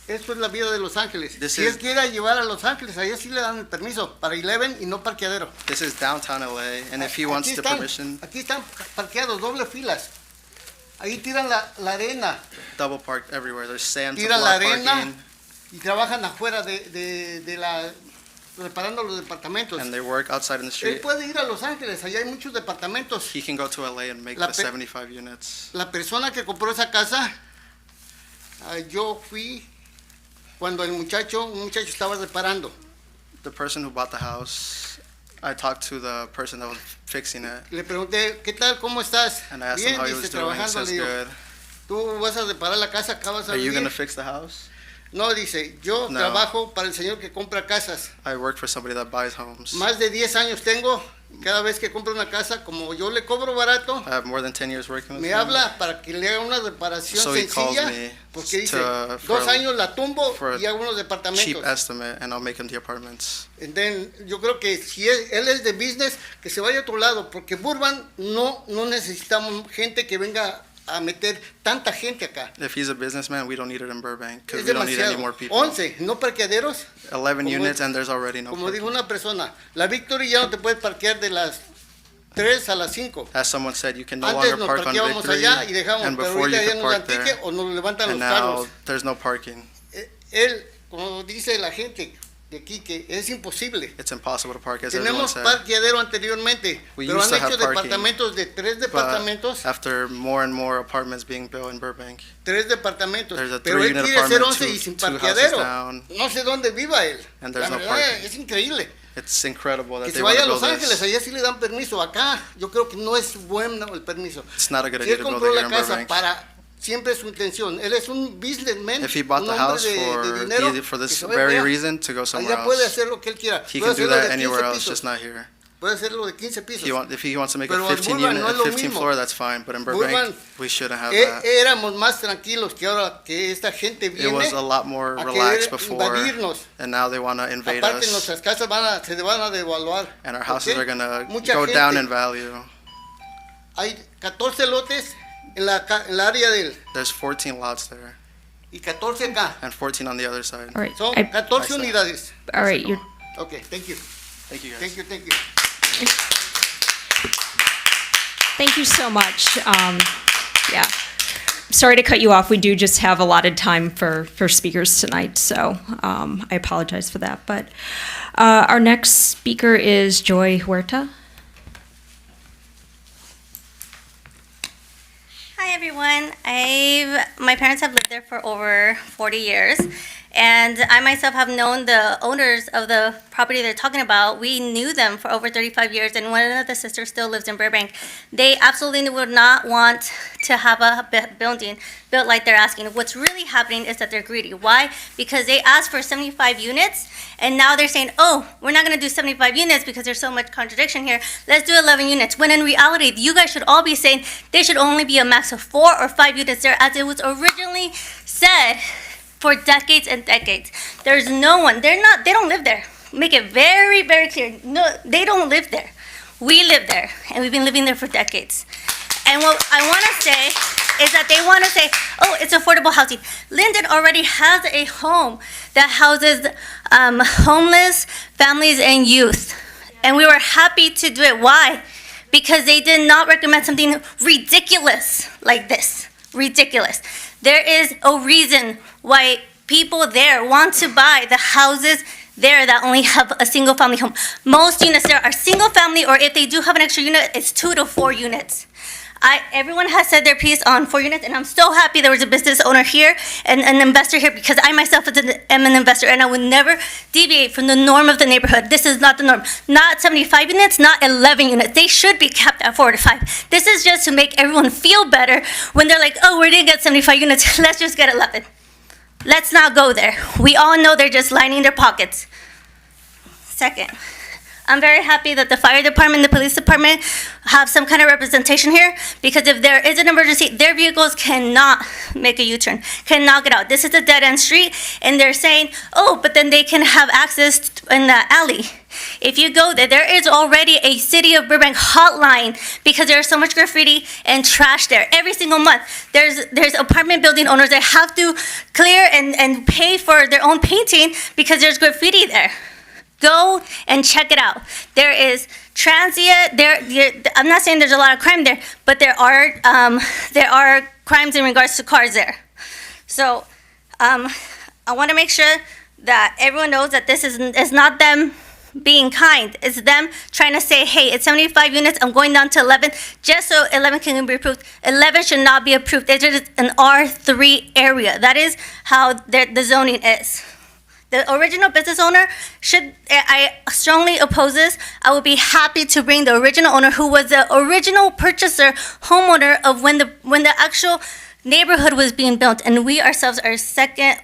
M: Esto es la vida de Los Ángeles. Si él quiere llevar a Los Ángeles, allá sí le dan el permiso para 11 y no parqueadero.
K: This is downtown LA, and if he wants the permission.
M: Aquí están parqueados, doble filas. Ahí tiran la arena.
K: Double parked everywhere. There's sand to
M: tiran la
K: block
M: arena
K: parking.
M: y trabajan afuera de reparando los departamentos.
K: and they work outside in the
M: Él
K: street.
M: puede ir a Los Ángeles, allá hay muchos departamentos.
K: He can go to LA and make
M: La
K: the
M: pe-
K: 75 units.
M: La persona que compró esa casa, yo fui cuando un muchacho estaba reparando.
K: The person who bought the house, I talked to the person that was fixing it,
M: Le pregunté, ¿qué tal? ¿Cómo estás?
K: and I asked him
M: Bien,
K: how he
M: dice,
K: was doing. He
M: trabajando.
K: says
M: Le digo,
K: good.
M: ¿tú vas a reparar la casa? ¿Acá vas a
K: Are you
M: vivir?
K: gonna fix the house?
M: No, dice, yo
K: No.
M: trabajo para el señor que compra casas.
K: I work for somebody that buys homes.
M: Más de 10 años tengo. Cada vez que compro una casa, como yo le cobro barato,
K: I have more than 10 years working with
M: me
K: him.
M: habla para que le haga una reparación
K: So he calls
M: sencilla,
K: me
M: porque dice,
K: for
M: 2 años la tumbo
K: for a
M: y hago unos
K: cheap
M: departamentos.
K: estimate, and I'll make him the apartments.
M: And then, yo creo que si él es de business, que se vaya a otro lado, porque Burbank no necesitamos gente que venga a meter tanta gente acá.
K: If he's a businessman, we don't need it in Burbank because
M: Es
K: we don't need any more
M: demasiado.
K: people.
M: 11, no parqueaderos.
K: 11
M: Como-
K: units, and there's already no
M: Como dijo
K: parking.
M: una persona, la Victory ya no te puedes parquear de las 3 a las 5.
K: As someone said, you can no
M: Antes
K: longer
M: nos
K: park on
M: parqueábamos
K: Victory,
M: allá y dejamos,
K: and
M: pero
K: before you
M: ahorita ya
K: could
M: nos
K: park
M: dan
K: there,
M: ticket o nos levantan
K: and
M: los
K: now
M: carros.
K: there's no parking.
M: Él, como dice la gente de aquí, que es imposible.
K: It's impossible to park, as everyone
M: Tenemos
K: said.
M: parqueadero anteriormente,
K: We
M: pero
K: used
M: han
K: to have
M: hecho
K: parking,
M: departamentos de 3 departamentos,
K: But after more and more apartments being built in Burbank,
M: 3 departamentos,
K: there's a
M: pero él
K: 3-unit
M: quiere hacer
K: apartment,
M: 11 y sin
K: two houses
M: parqueadero.
K: down,
M: No sé dónde viva él.
K: and
M: La
K: there's no
M: verdad,
K: parking.
M: es increíble.
K: It's incredible that
M: Que
K: they
M: se
K: want
M: vaya a
K: to
M: Los
K: build
M: Ángeles,
K: this.
M: allá sí le dan permiso. Acá yo creo que no es bueno el permiso.
K: It's not a good
M: Si
K: idea
M: él
K: to build
M: compró
K: it here
M: la
K: in
M: casa
K: Burbank.
M: para siempre su intención, él es un businessman,
K: If he bought
M: un
K: the
M: hombre
K: house
M: de dinero,
K: for
M: que
K: this
M: se vaya
K: very
M: allá.
K: reason, to go somewhere
M: Allá puede
K: else,
M: hacer lo que él quiera.
K: he
M: Puede
K: can do
M: hacerlo
K: that
M: de 15
K: anywhere else,
M: pisos.
K: just not here.
M: Puede hacerlo de 15 pisos.
K: If he wants to make
M: Pero
K: a
M: en
K: 15
M: Burbank
K: unit,
M: no es
K: a
M: lo
K: 15
M: mismo.
K: floor, that's fine. But in Burbank,
M: Burbank,
K: we shouldn't have that.
M: Éramos más tranquilos que ahora que esta gente
K: It
M: viene
K: was a lot more
M: a
K: relaxed
M: querer
K: before,
M: invadirnos.
K: and now they want to invade
M: Aparte
K: us,
M: nuestras casas se van a devaluar.
K: and our houses
M: ¿Ok?
K: are going to
M: Mucha
K: go
M: gente.
K: down in value.
M: Hay 14 lotes en la área de él
K: There's 14 lots there,
M: y 14 acá.
K: and 14 on the other side.
A: All right.
M: Son
A: I-
M: 14
K: I saw.
M: unidades.
A: all right. You're,
M: Okay, thank you.
K: Thank you, guys.
M: Thank you, thank you.
A: thank you so much. Yeah. Sorry to cut you off. We do just have allotted time for speakers tonight, so I apologize for that. But our next speaker is Joy Huerta.
N: Hi everyone. My parents have lived there for over 40 years, and I myself have known the owners of the property they're talking about. We knew them for over 35 years, and one of the sisters still lives in Burbank. They absolutely would not want to have a building built like they're asking. What's really happening is that they're greedy. Why? Because they asked for 75 units, and now they're saying, oh, we're not going to do 75 units because there's so much contradiction here. Let's do 11 units. When in reality, you guys should all be saying they should only be a max of 4 or 5 units there, as it was originally said for decades and decades. There's no one. They don't live there. Make it very, very clear. No, they don't live there. We live there, and we've been living there for decades. And what I want to say is that they want to say, oh, it's affordable housing. Linden already has a home that houses homeless families and youth. And we were happy to do it. Why? Because they did not recommend something ridiculous like this. Ridiculous. There is a reason why people there want to buy the houses there that only have a single family home. Most units there are single family, or if they do have an extra unit, it's 2 to 4 units. Everyone has said their piece on 4 units, and I'm so happy there was a business owner here and an investor here, because I myself am an investor, and I would never deviate from the norm of the neighborhood. This is not the norm. Not 75 units, not 11 units. They should be capped at 4 to 5. This is just to make everyone feel better when they're like, oh, we didn't get 75 units. Let's just get 11. Let's not go there. We all know they're just lining their pockets. Second, I'm very happy that the fire department and the police department have some kind of representation here, because if there is an emergency, their vehicles cannot make a U-turn, cannot get out. This is a dead-end street, and they're saying, oh, but then they can have access in the alley. If you go there, there is already a City of Burbank hotline, because there's so much graffiti and trash there. Every single month, there's apartment building owners that have to clear and pay for their own painting because there's graffiti there. Go and check it out. There is transient. I'm not saying there's a lot of crime there, but there are crimes in regards to cars there. So I want to make sure that everyone knows that this is not them being kind. It's them trying to say, hey, it's 75 units, I'm going down to 11, just so 11 can be approved. 11 should not be approved. It is an R3 area. That is how the zoning is. The original business owner I strongly oppose this. I would be happy to bring the original owner, who was the original purchaser, homeowner of when the actual neighborhood was being built, and we ourselves are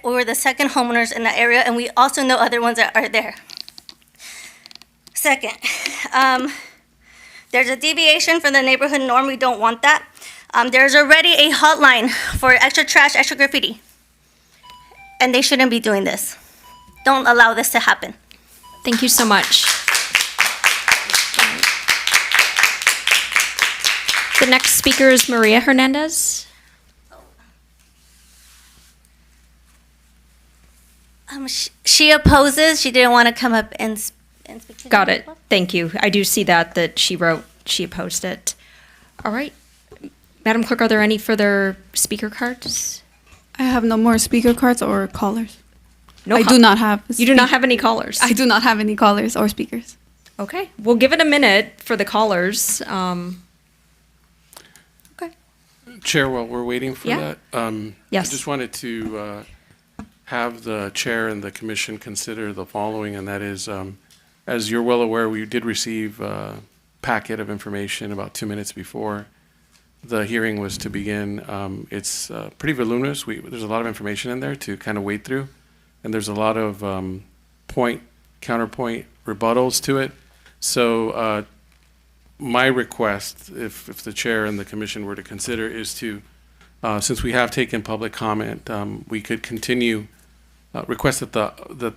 N: we were the second homeowners in that area, and we also know other ones that are there. Second, there's a deviation from the neighborhood norm. We don't want that. There's already a hotline for extra trash, extra graffiti, and they shouldn't be doing this. Don't allow this to happen.
A: Thank you so much. The next speaker is Maria Hernandez.
N: She opposes. She didn't want to come up and speak to
A: Got
N: the
A: it.
N: people.
A: Thank you. I do see that she wrote, she opposed it. All right. Madam Clerk, are there any further speaker cards?
B: I have no more speaker cards or callers.
A: No,
B: I do not have.
A: You do not have any callers?
B: I do not have any callers or speakers.
A: Okay. We'll give it a minute for the callers. Okay.
D: Chair, while we're waiting for
A: Yeah.
D: that,
A: Yes.
D: I just wanted to have the chair and the commission consider the following, and that is, as you're well aware, we did receive a packet of information about 2 minutes before the hearing was to begin. It's pretty voluminous. There's a lot of information in there to kind of wade through, and there's a lot of counterpoint rebuttals to it. So my request, if the chair and the commission were to consider, is to, since we have taken public comment, we could continue, request that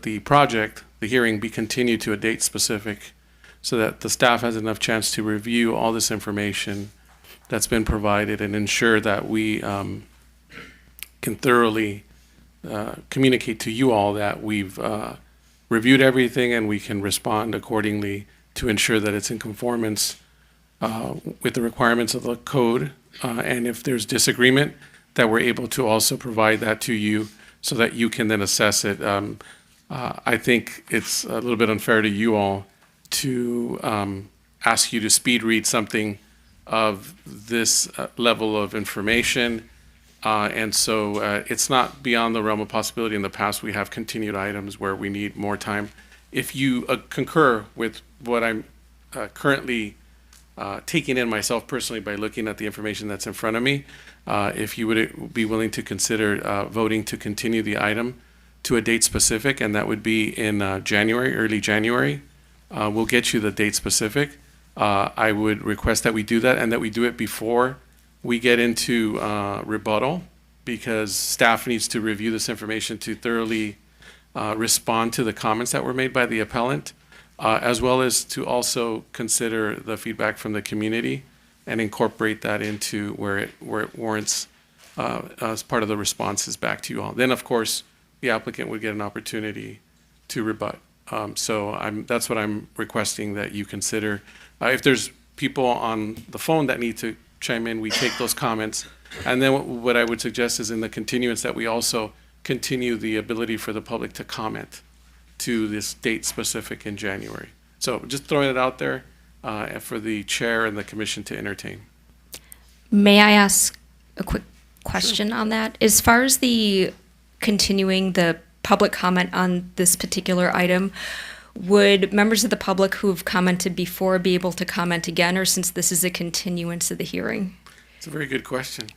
D: the project, the hearing, be continued to a date specific, so that the staff has enough chance to review all this information that's been provided and ensure that we can thoroughly communicate to you all that we've reviewed everything and we can respond accordingly to ensure that it's in conformance with the requirements of the code. And if there's disagreement, that we're able to also provide that to you so that you can then assess it. I think it's a little bit unfair to you all to ask you to speed read something of this level of information. And so it's not beyond the realm of possibility. In the past, we have continued items where we need more time. If you concur with what I'm currently taking in myself personally by looking at the information that's in front of me, if you would be willing to consider voting to continue the item to a date specific, and that would be in January, early January. We'll get you the date specific. I would request that we do that and that we do it before we get into rebuttal, because staff needs to review this information to thoroughly respond to the comments that were made by the appellant, as well as to also consider the feedback from the community and incorporate that into where it warrants as part of the responses back to you all. Then, of course, the applicant would get an opportunity to rebut. So that's what I'm requesting that you consider. If there's people on the phone that need to chime in, we take those comments. And then what I would suggest is in the continuance that we also continue the ability for the public to comment to this date specific in January. So just throwing it out there for the chair and the commission to entertain.
A: May I ask a quick question on that? As far as the continuing the public comment on this particular item, would members of the public who've commented before be able to comment again, or since this is a continuance of the hearing?
D: It's a very good question.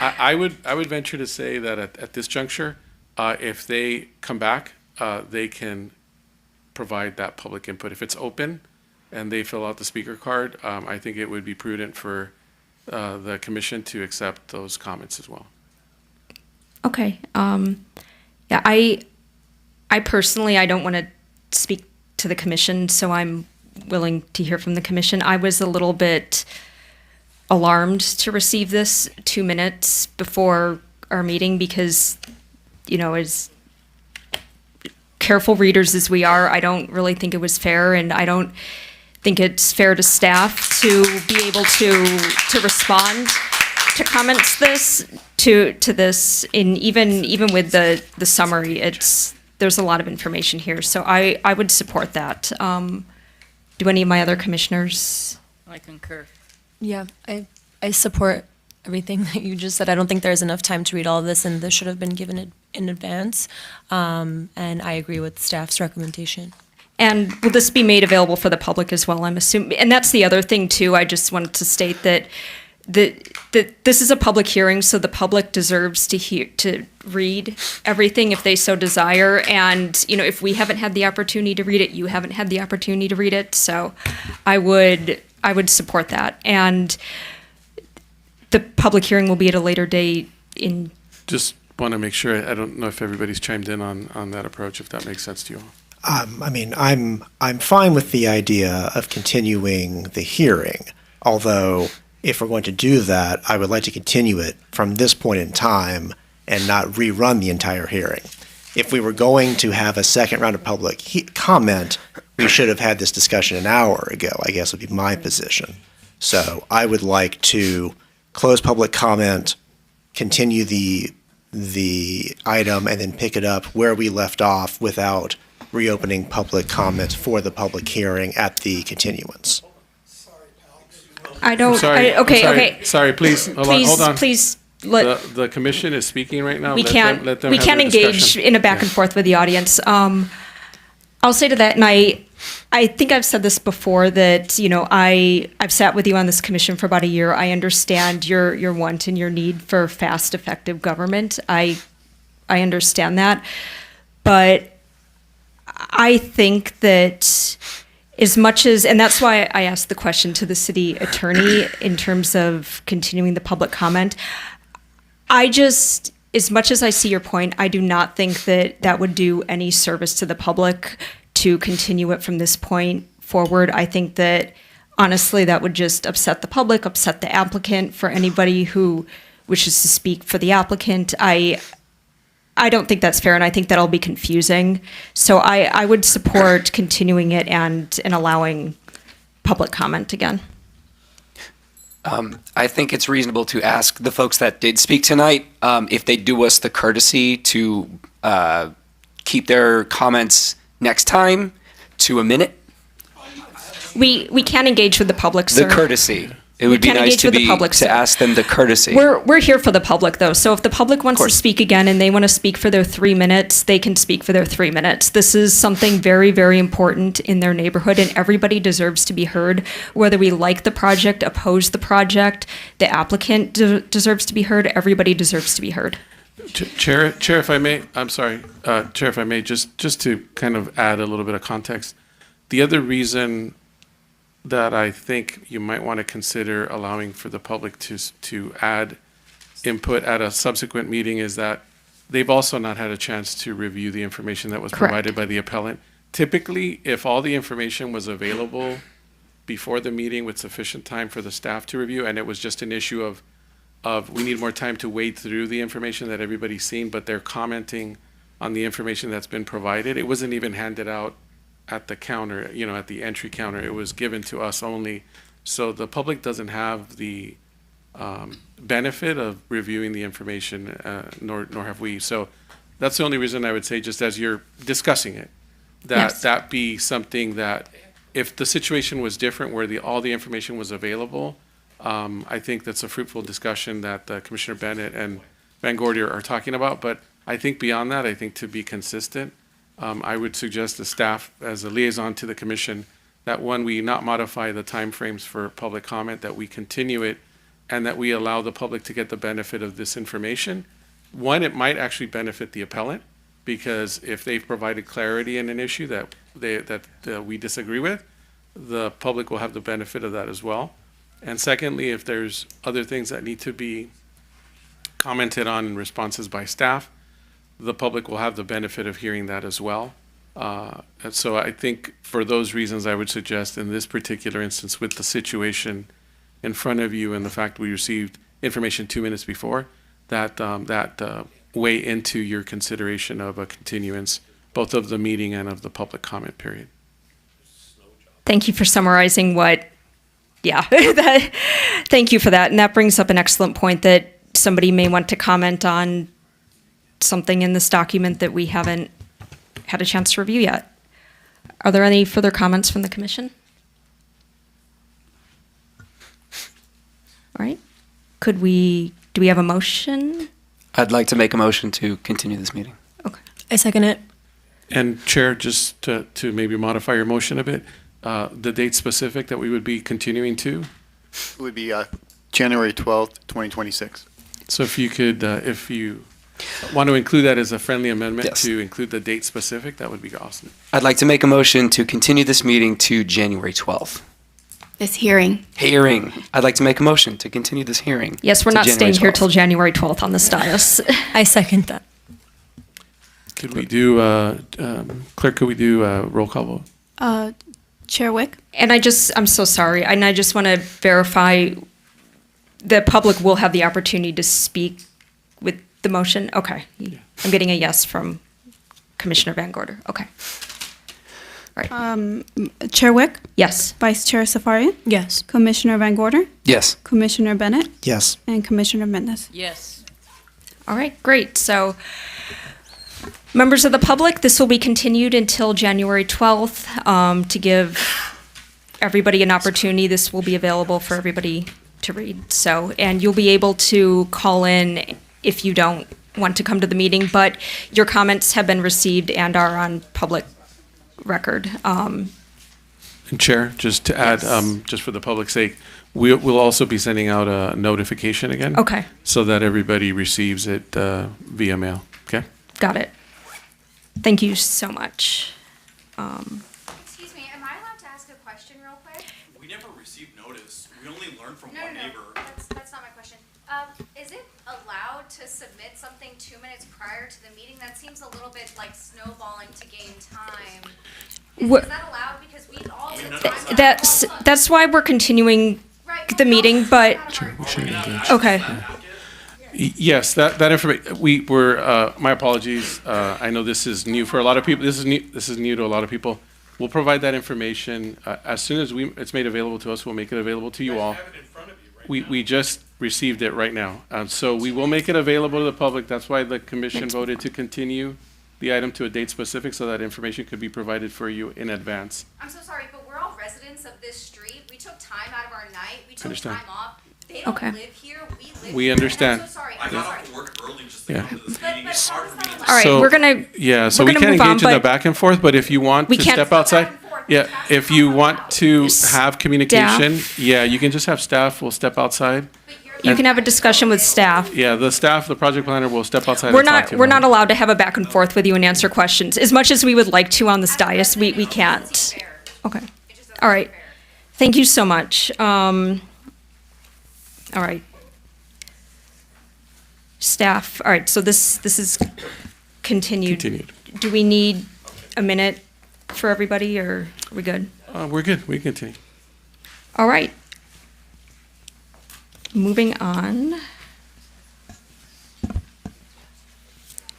D: I would venture to say that at this juncture, if they come back, they can provide that public input. If it's open and they fill out the speaker card, I think it would be prudent for the commission to accept those comments as well.
A: Okay. Yeah, I personally, I don't want to speak to the commission, so I'm willing to hear from the commission. I was a little bit alarmed to receive this 2 minutes before our meeting because, you know, as careful readers as we are, I don't really think it was fair, and I don't think it's fair to staff to be able to respond to comments to this, in even with the summary. there's a lot of information here, so I would support that. Do any of my other commissioners?
O: I concur.
P: Yeah, I support everything that you just said. I don't think there's enough time to read all of this, and this should have been given in advance. And I agree with staff's recommendation.
A: And will this be made available for the public as well, I'm assuming? And that's the other thing, too. I just wanted to state that this is a public hearing, so the public deserves to read everything if they so desire. And, you know, if we haven't had the opportunity to read it, you haven't had the opportunity to read it. So I would support that. And the public hearing will be at a later date in.
D: Just want to make sure, I don't know if everybody's chimed in on that approach, if that makes sense to you all.
Q: I mean, I'm fine with the idea of continuing the hearing, although if we're going to do that, I would like to continue it from this point in time and not rerun the entire hearing. If we were going to have a second round of public comment, we should have had this discussion an hour ago, I guess would be my position. So I would like to close public comment, continue the item, and then pick it up where we left off without reopening public comment for the public hearing at the continuance.
A: I don't.
D: Sorry,
A: Okay.
D: Sorry, please, hold on.
A: Please.
D: The commission is speaking right now.
A: We
D: Let
A: can't.
D: them
A: We
D: have
A: can't
D: their
A: engage
D: discussion.
A: in a back and forth with the audience. I'll say to that, and I think I've said this before, that, you know, I've sat with you on this commission for about a year. I understand your want and your need for fast, effective government. I understand that, but I think that as much as, and that's why I asked the question to the city attorney in terms of continuing the public comment, as much as I see your point, I do not think that would do any service to the public to continue it from this point forward. I think that, honestly, that would just upset the public, upset the applicant. For anybody who wishes to speak for the applicant, I don't think that's fair, and I think that'll be confusing. So I would support continuing it and allowing public comment again.
R: I think it's reasonable to ask the folks that did speak tonight if they do us the courtesy to keep their comments next time to a minute.
A: We can't engage with the public, sir.
R: The courtesy. It would be nice to ask them the courtesy.
A: We're here for the public, though. So if the public wants to speak again and they want to speak for their 3 minutes, they can speak for their 3 minutes. This is something very, very important in their neighborhood, and everybody deserves to be heard. Whether we like the project, oppose the project, the applicant deserves to be heard. Everybody deserves to be heard.
D: Chair, if I may, I'm sorry, Chair, if I may, just to kind of add a little bit of context. The other reason that I think you might want to consider allowing for the public to add input at a subsequent meeting is that they've also not had a chance to review the information that was provided by the appellant. Typically, if all the information was available before the meeting with sufficient time for the staff to review, and it was just an issue of we need more time to wade through the information that everybody's seen, but they're commenting on the information that's been provided. It wasn't even handed out at the counter, you know, at the entry counter. It was given to us only. So the public doesn't have the benefit of reviewing the information, nor have we. So that's the only reason I would say, just as you're discussing it, that be something that if the situation was different where all the information was available, I think that's a fruitful discussion that Commissioner Bennett and Van Gorder are talking about. But I think beyond that, I think to be consistent, I would suggest the staff, as a liaison to the commission, that one, we not modify the timeframes for public comment, that we continue it, and that we allow the public to get the benefit of this information. One, it might actually benefit the appellant, because if they've provided clarity in an issue that we disagree with, the public will have the benefit of that as well. And secondly, if there's other things that need to be commented on in responses by staff, the public will have the benefit of hearing that as well. And so I think for those reasons, I would suggest in this particular instance, with the situation in front of you and the fact we received information 2 minutes before, that weigh into your consideration of a continuance, both of the meeting and of the public comment period.
A: Thank you for summarizing thank you for that. And that brings up an excellent point, that somebody may want to comment on something in this document that we haven't had a chance to review yet. Are there any further comments from the commission? All right. Do we have a motion?
R: I'd like to make a motion to continue this meeting.
P: I second it.
D: And Chair, just to maybe modify your motion a bit, the date specific that we would be continuing to?
O: It would be January 12th, 2026.
D: So if you could, if you want to include that as a friendly amendment
R: Yes.
D: to include the date specific, that would be awesome.
R: I'd like to make a motion to continue this meeting to January 12th.
E: This hearing.
R: Hearing. I'd like to make a motion to continue this hearing.
A: Yes, we're
R: to
A: not
R: January
A: staying here
R: 12th.
A: till January 12th on this dais.
P: I second that.
D: Could we do, clerk, could we do a roll call vote?
B: Chair Wick?
A: And I'm so sorry, and I just want to verify the public will have the opportunity to speak with the motion? Okay. I'm getting a yes from Commissioner Van Gorder. Okay. All right.
B: Chair Wick?
A: Yes.
B: Vice Chair Safari?
P: Yes.
B: Commissioner Van Gorder?
R: Yes.
B: Commissioner Bennett?
Q: Yes.
B: And Commissioner Mendez?
A: Yes. All right, great. So, members of the public, this will be continued until January 12th to give everybody an opportunity. This will be available for everybody to read. So, and you'll be able to call in if you don't want to come to the meeting, but your comments have been received and are on public record.
D: And Chair, just to add, just for the public's sake, we'll also be sending out a notification again.
A: Okay.
D: So that everybody receives it via mail, okay?
A: Got it. Thank you so much.
F: Excuse me, am I allowed to ask a question real quick?
I: We never received notice. We only learned from
F: No,
I: one
F: no, no.
I: neighbor.
F: That's not my question. Is it allowed to submit something 2 minutes prior to the meeting? That seems a little bit like snowballing to gain time. Is that allowed? Because we all took time.
A: That's why we're continuing the meeting, but, okay.
D: Yes, that information, we were, my apologies, I know this is new for a lot of people, this is new to a lot of people. We'll provide that information, as soon as it's made available to us, we'll make it available to you all. We just received it right now, so we will make it available to the public, that's why the commission voted to continue the item to a date specific, so that information could be provided for you in advance.
F: I'm so sorry, but we're all residents of this street. We took time out of our night. We took
D: Understand.
F: time off. They don't
A: Okay.
F: live here. We live
D: We
F: here.
D: understand.
F: I'm so sorry.
I: I
F: I'm
I: got
F: sorry.
I: off work early just to
D: Yeah.
I: come to this meeting. It's hard for me to.
A: All right,
D: So-
A: we're gonna.
D: Yeah, so
A: we're
D: we
A: gonna
D: can't
A: move on,
D: engage in the
A: but
D: back and forth, but if you want
A: we
D: to
A: can't-
D: step outside, yeah, if you want to have communication, yeah, you can just have staff, will step outside.
A: You can have a discussion with staff.
D: Yeah, the staff, the project planner will step outside
A: We're
D: and talk
A: not,
D: to you.
A: we're
D: about
A: not allowed to have a back and forth with you and answer questions. As much as we would like to on this dais, we can't. Okay. All right. Thank you so much. All right. Staff, all right, so this is continued.
D: Continued.
A: Do we need a minute for everybody, or are we good?
D: We're good, we can continue.
A: All right. Moving on.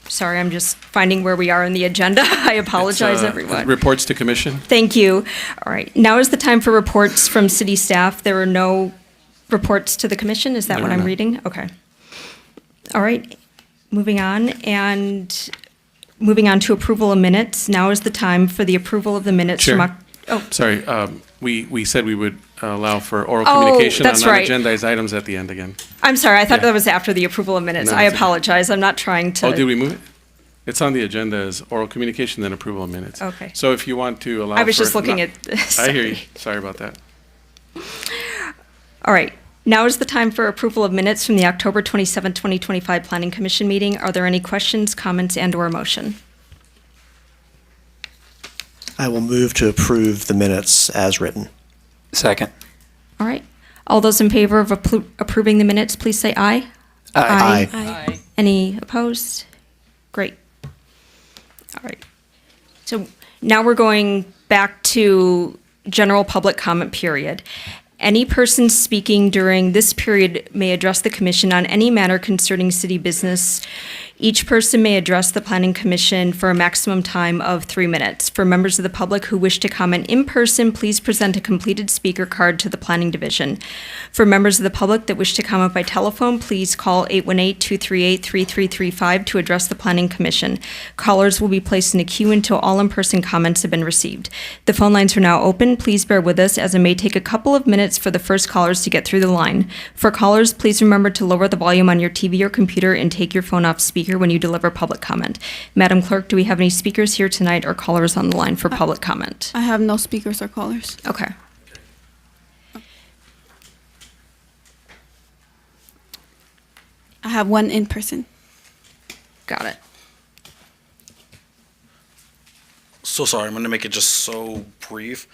A: Sorry, I'm just finding where we are in the agenda. I apologize,
D: It's,
A: everyone.
D: Reports to commission.
A: Thank you. All right, now is the time for reports from city staff. There are no reports to the commission, is that
D: There
A: what
D: are
A: I'm
D: not.
A: reading? Okay. All right, moving on, and moving on to approval of minutes. Now is the time for the approval of the minutes from.
D: Chair.
A: Oh,
D: Sorry, we said we would allow for oral
A: Oh,
D: communication on
A: that's right.
D: non-agendized items at the end again.
A: I'm sorry, I thought
D: Yeah.
A: that was after the approval of minutes.
D: No,
A: I
D: it's okay.
A: apologize, I'm not trying to.
D: Oh, did we move it? It's on the agenda as oral communication, then approval of minutes.
A: Okay.
D: So if you want to allow
A: I was
D: for-
A: just looking
D: no,
A: at.
D: I hear you,
A: sorry.
D: sorry about that.
A: All right, now is the time for approval of minutes from the October 27, 2025 Planning Commission meeting. Are there any questions, comments, and/or a motion?
Q: I will move to approve the minutes as written.
R: Second.
A: All right, all those in favor of approving the minutes, please say aye.
Q: Aye.
A: Aye. Any opposed? Great. All right. So now we're going back to general public comment period. Any person speaking during this period may address the commission on any matter concerning city business. Each person may address the Planning Commission for a maximum time of 3 minutes. For members of the public who wish to comment in person, please present a completed speaker card to the Planning Division. For members of the public that wish to comment by telephone, please call 818-238-3335 to address the Planning Commission. Callers will be placed in a queue until all in-person comments have been received. The phone lines are now open. Please bear with us as it may take a couple of minutes for the first callers to get through the line. For callers, please remember to lower the volume on your TV or computer and take your phone off speaker when you deliver public comment. Madam Clerk, do we have any speakers here tonight or callers on the line for public comment?
B: I have no speakers or callers.
A: Okay.
B: I have one in person.
A: Got it.
I: So sorry, I'm gonna make it just so brief.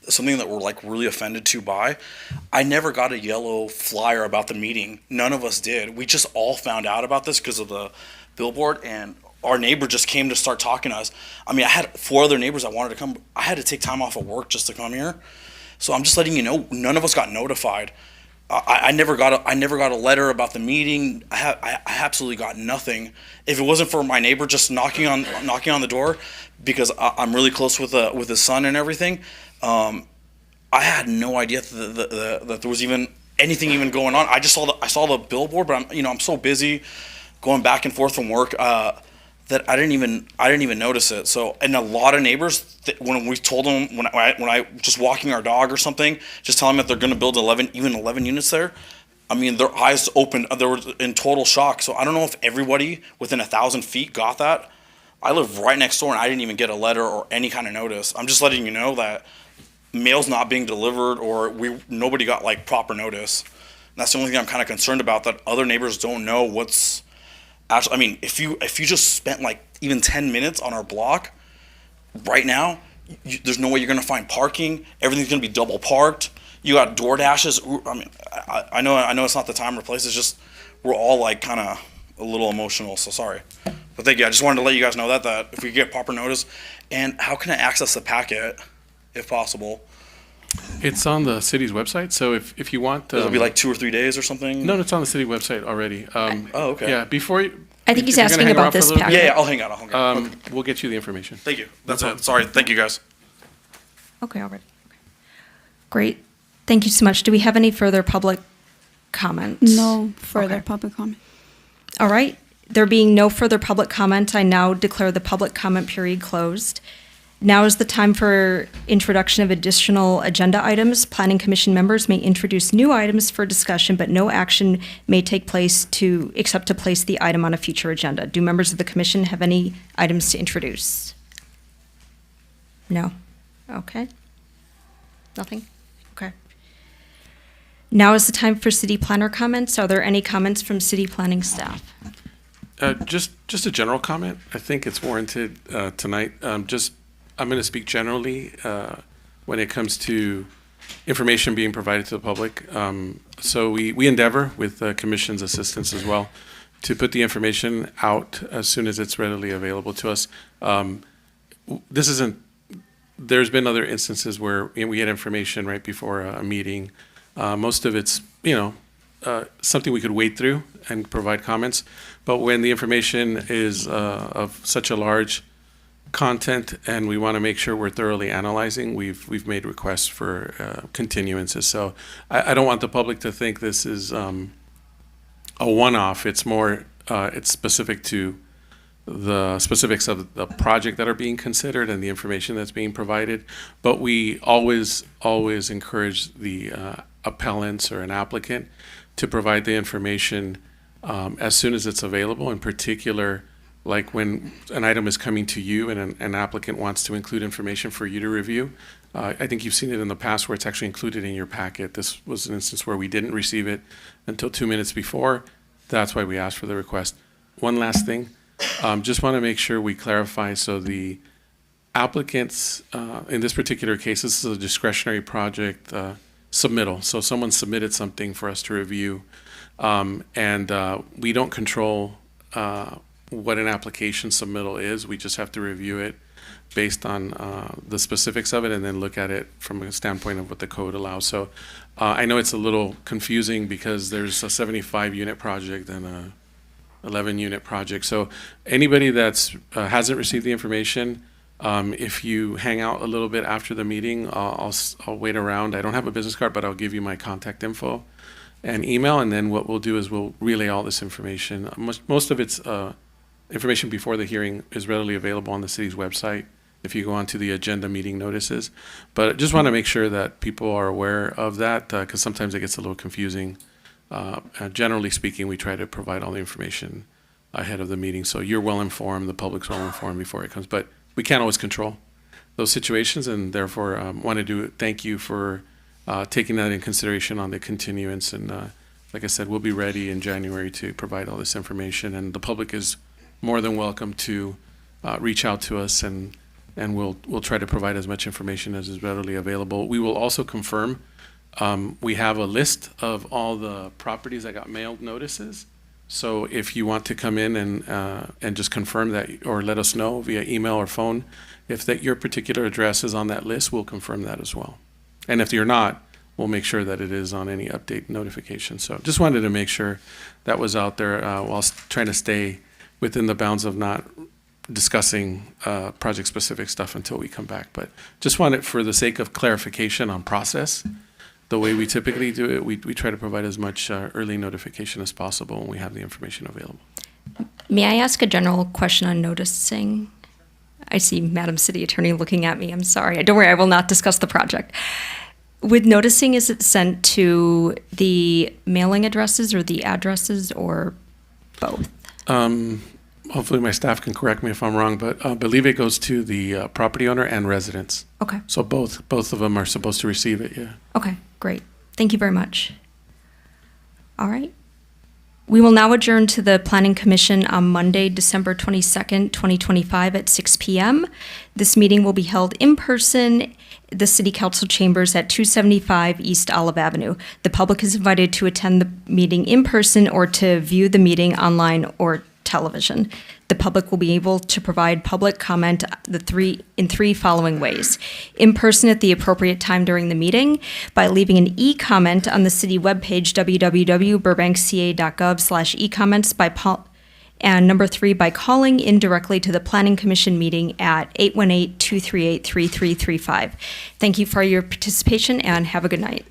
I: Something that we're like really offended to by. I never got a yellow flyer about the meeting. None of us did. We just all found out about this because of the billboard, and our neighbor just came to start talking to us. I mean, I had 4 other neighbors that wanted to come. I had to take time off of work just to come here. So I'm just letting you know, none of us got notified. I never got a letter about the meeting. I absolutely got nothing. If it wasn't for my neighbor just knocking on the door, because I'm really close with his son and everything, I had no idea that there was even anything even going on. I saw the billboard, but I'm so busy going back and forth from work that I didn't even notice it. So, and a lot of neighbors, when we told them, when I just walking our dog or something, just telling them that they're going to build 11 units there, I mean, their eyes opened. They were in total shock. So I don't know if everybody within 1,000 feet got that. I live right next door, and I didn't even get a letter or any kind of notice. I'm just letting you know that mail's not being delivered, or nobody got like proper notice. And that's the only thing I'm kind of concerned about, that other neighbors don't know what's actually. I mean, if you just spent like even 10 minutes on our block right now, there's no way you're gonna find parking. Everything's gonna be double parked. You got door dashes. I mean, I know it's not the time or place. It's just we're all like kind of a little emotional. So sorry, but thank you. I just wanted to let you guys know that if we get proper notice, and how can I access the packet, if possible?
D: It's on the city's website, so if you want...
I: It'll be like 2 or 3 days or something?
D: No, it's on the city website already.
I: Oh, okay.
D: Yeah, before you...
A: I think he's
D: if you're gonna
A: asking
D: hang
A: about
D: around for a
A: this
D: little bit,
A: packet.
I: Yeah, I'll hang out. Okay.
D: We'll get you the information.
I: Thank you. That's it. Sorry. Thank you, guys.
A: Okay, already. Okay. Great. Thank you so much. Do we have any further public comment?
B: No further
A: Okay.
B: public comment.
A: All right. There being no further public comment, I now declare the public comment period closed. Now is the time for introduction of additional agenda items. Planning Commission members may introduce new items for discussion, but no action may take place except to place the item on a future agenda. Do members of the commission have any items to introduce? No? Okay. Nothing? Okay. Now is the time for city planner comments. Are there any comments from city planning staff?
D: Just a general comment. I think it's warranted tonight. I'm going to speak generally when it comes to information being provided to the public. So we endeavor, with the Commission's assistance as well, to put the information out as soon as it's readily available to us. There's been other instances where we get information right before a meeting. Most of it's, something we could wade through and provide comments. But when the information is of such a large content and we want to make sure we're thoroughly analyzing, we've made requests for continuances. So I don't want the public to think this is a one-off. It's more, it's specific to the specifics of the project that are being considered and the information that's being provided. But we always encourage the appellants or an applicant to provide the information as soon as it's available. In particular, like when an item is coming to you and an applicant wants to include information for you to review. I think you've seen it in the past where it's actually included in your packet. This was an instance where we didn't receive it until 2 minutes before. That's why we asked for the request. One last thing, just want to make sure we clarify. So the applicants, in this particular case, this is a discretionary project submittal. So someone submitted something for us to review, and we don't control what an application submittal is. We just have to review it based on the specifics of it and then look at it from a standpoint of what the code allows. So I know it's a little confusing because there's a 75 unit project and a 11-unit project. So anybody that's hasn't received the information, if you hang out a little bit after the meeting, I'll wait around. I don't have a business card, but I'll give you my contact info and email, and then what we'll do is we'll relay all this information. Most of its information before the hearing is readily available on the city's website if you go onto the agenda meeting notices. But I just want to make sure that people are aware of that, because sometimes it gets a little confusing. Generally speaking, we try to provide all the information ahead of the meeting, so you're well informed, the public's well informed before it comes. But we can't always control those situations, and therefore wanted to thank you for taking that in consideration on the continuance. And like I said, we'll be ready in January to provide all this information, and the public is more than welcome to reach out to us, and we'll try to provide as much information as is readily available. We will also confirm. We have a list of all the properties that got mailed notices. So if you want to come in and just confirm that, or let us know via email or phone, if that your particular address is on that list, we'll confirm that as well. And if you're not, we'll make sure that it is on any update notification. So just wanted to make sure that was out there while trying to stay within the bounds of not discussing project-specific stuff until we come back. But just wanted, for the sake of clarification on process, the way we typically do it, we try to provide as much early notification as possible when we have the information available.
A: May I ask a general question on noticing? I see Madam City Attorney looking at me. I'm sorry. Don't worry, I will not discuss the project. With noticing, is it sent to the mailing addresses or the addresses, or both?
D: Hopefully my staff can correct me if I'm wrong, but I believe it goes to the property owner and residents.
A: Okay.
D: So both of them are supposed to receive it, yeah.
A: Okay, great. Thank you very much. All right. We will now adjourn to the Planning Commission on Monday, December 22nd, 2025 at 6 p.m. This meeting will be held in person, the City Council chambers at 275 East Olive Avenue. The public is invited to attend the meeting in person or to view the meeting online or television. The public will be able to provide public comment in three following ways. In person at the appropriate time during the meeting, by leaving an e-comment on the city webpage, www.burbankca.gov/e-comments, and number 3, by calling in directly to the Planning Commission meeting at 818-238-3335. Thank you for your participation, and have a good night.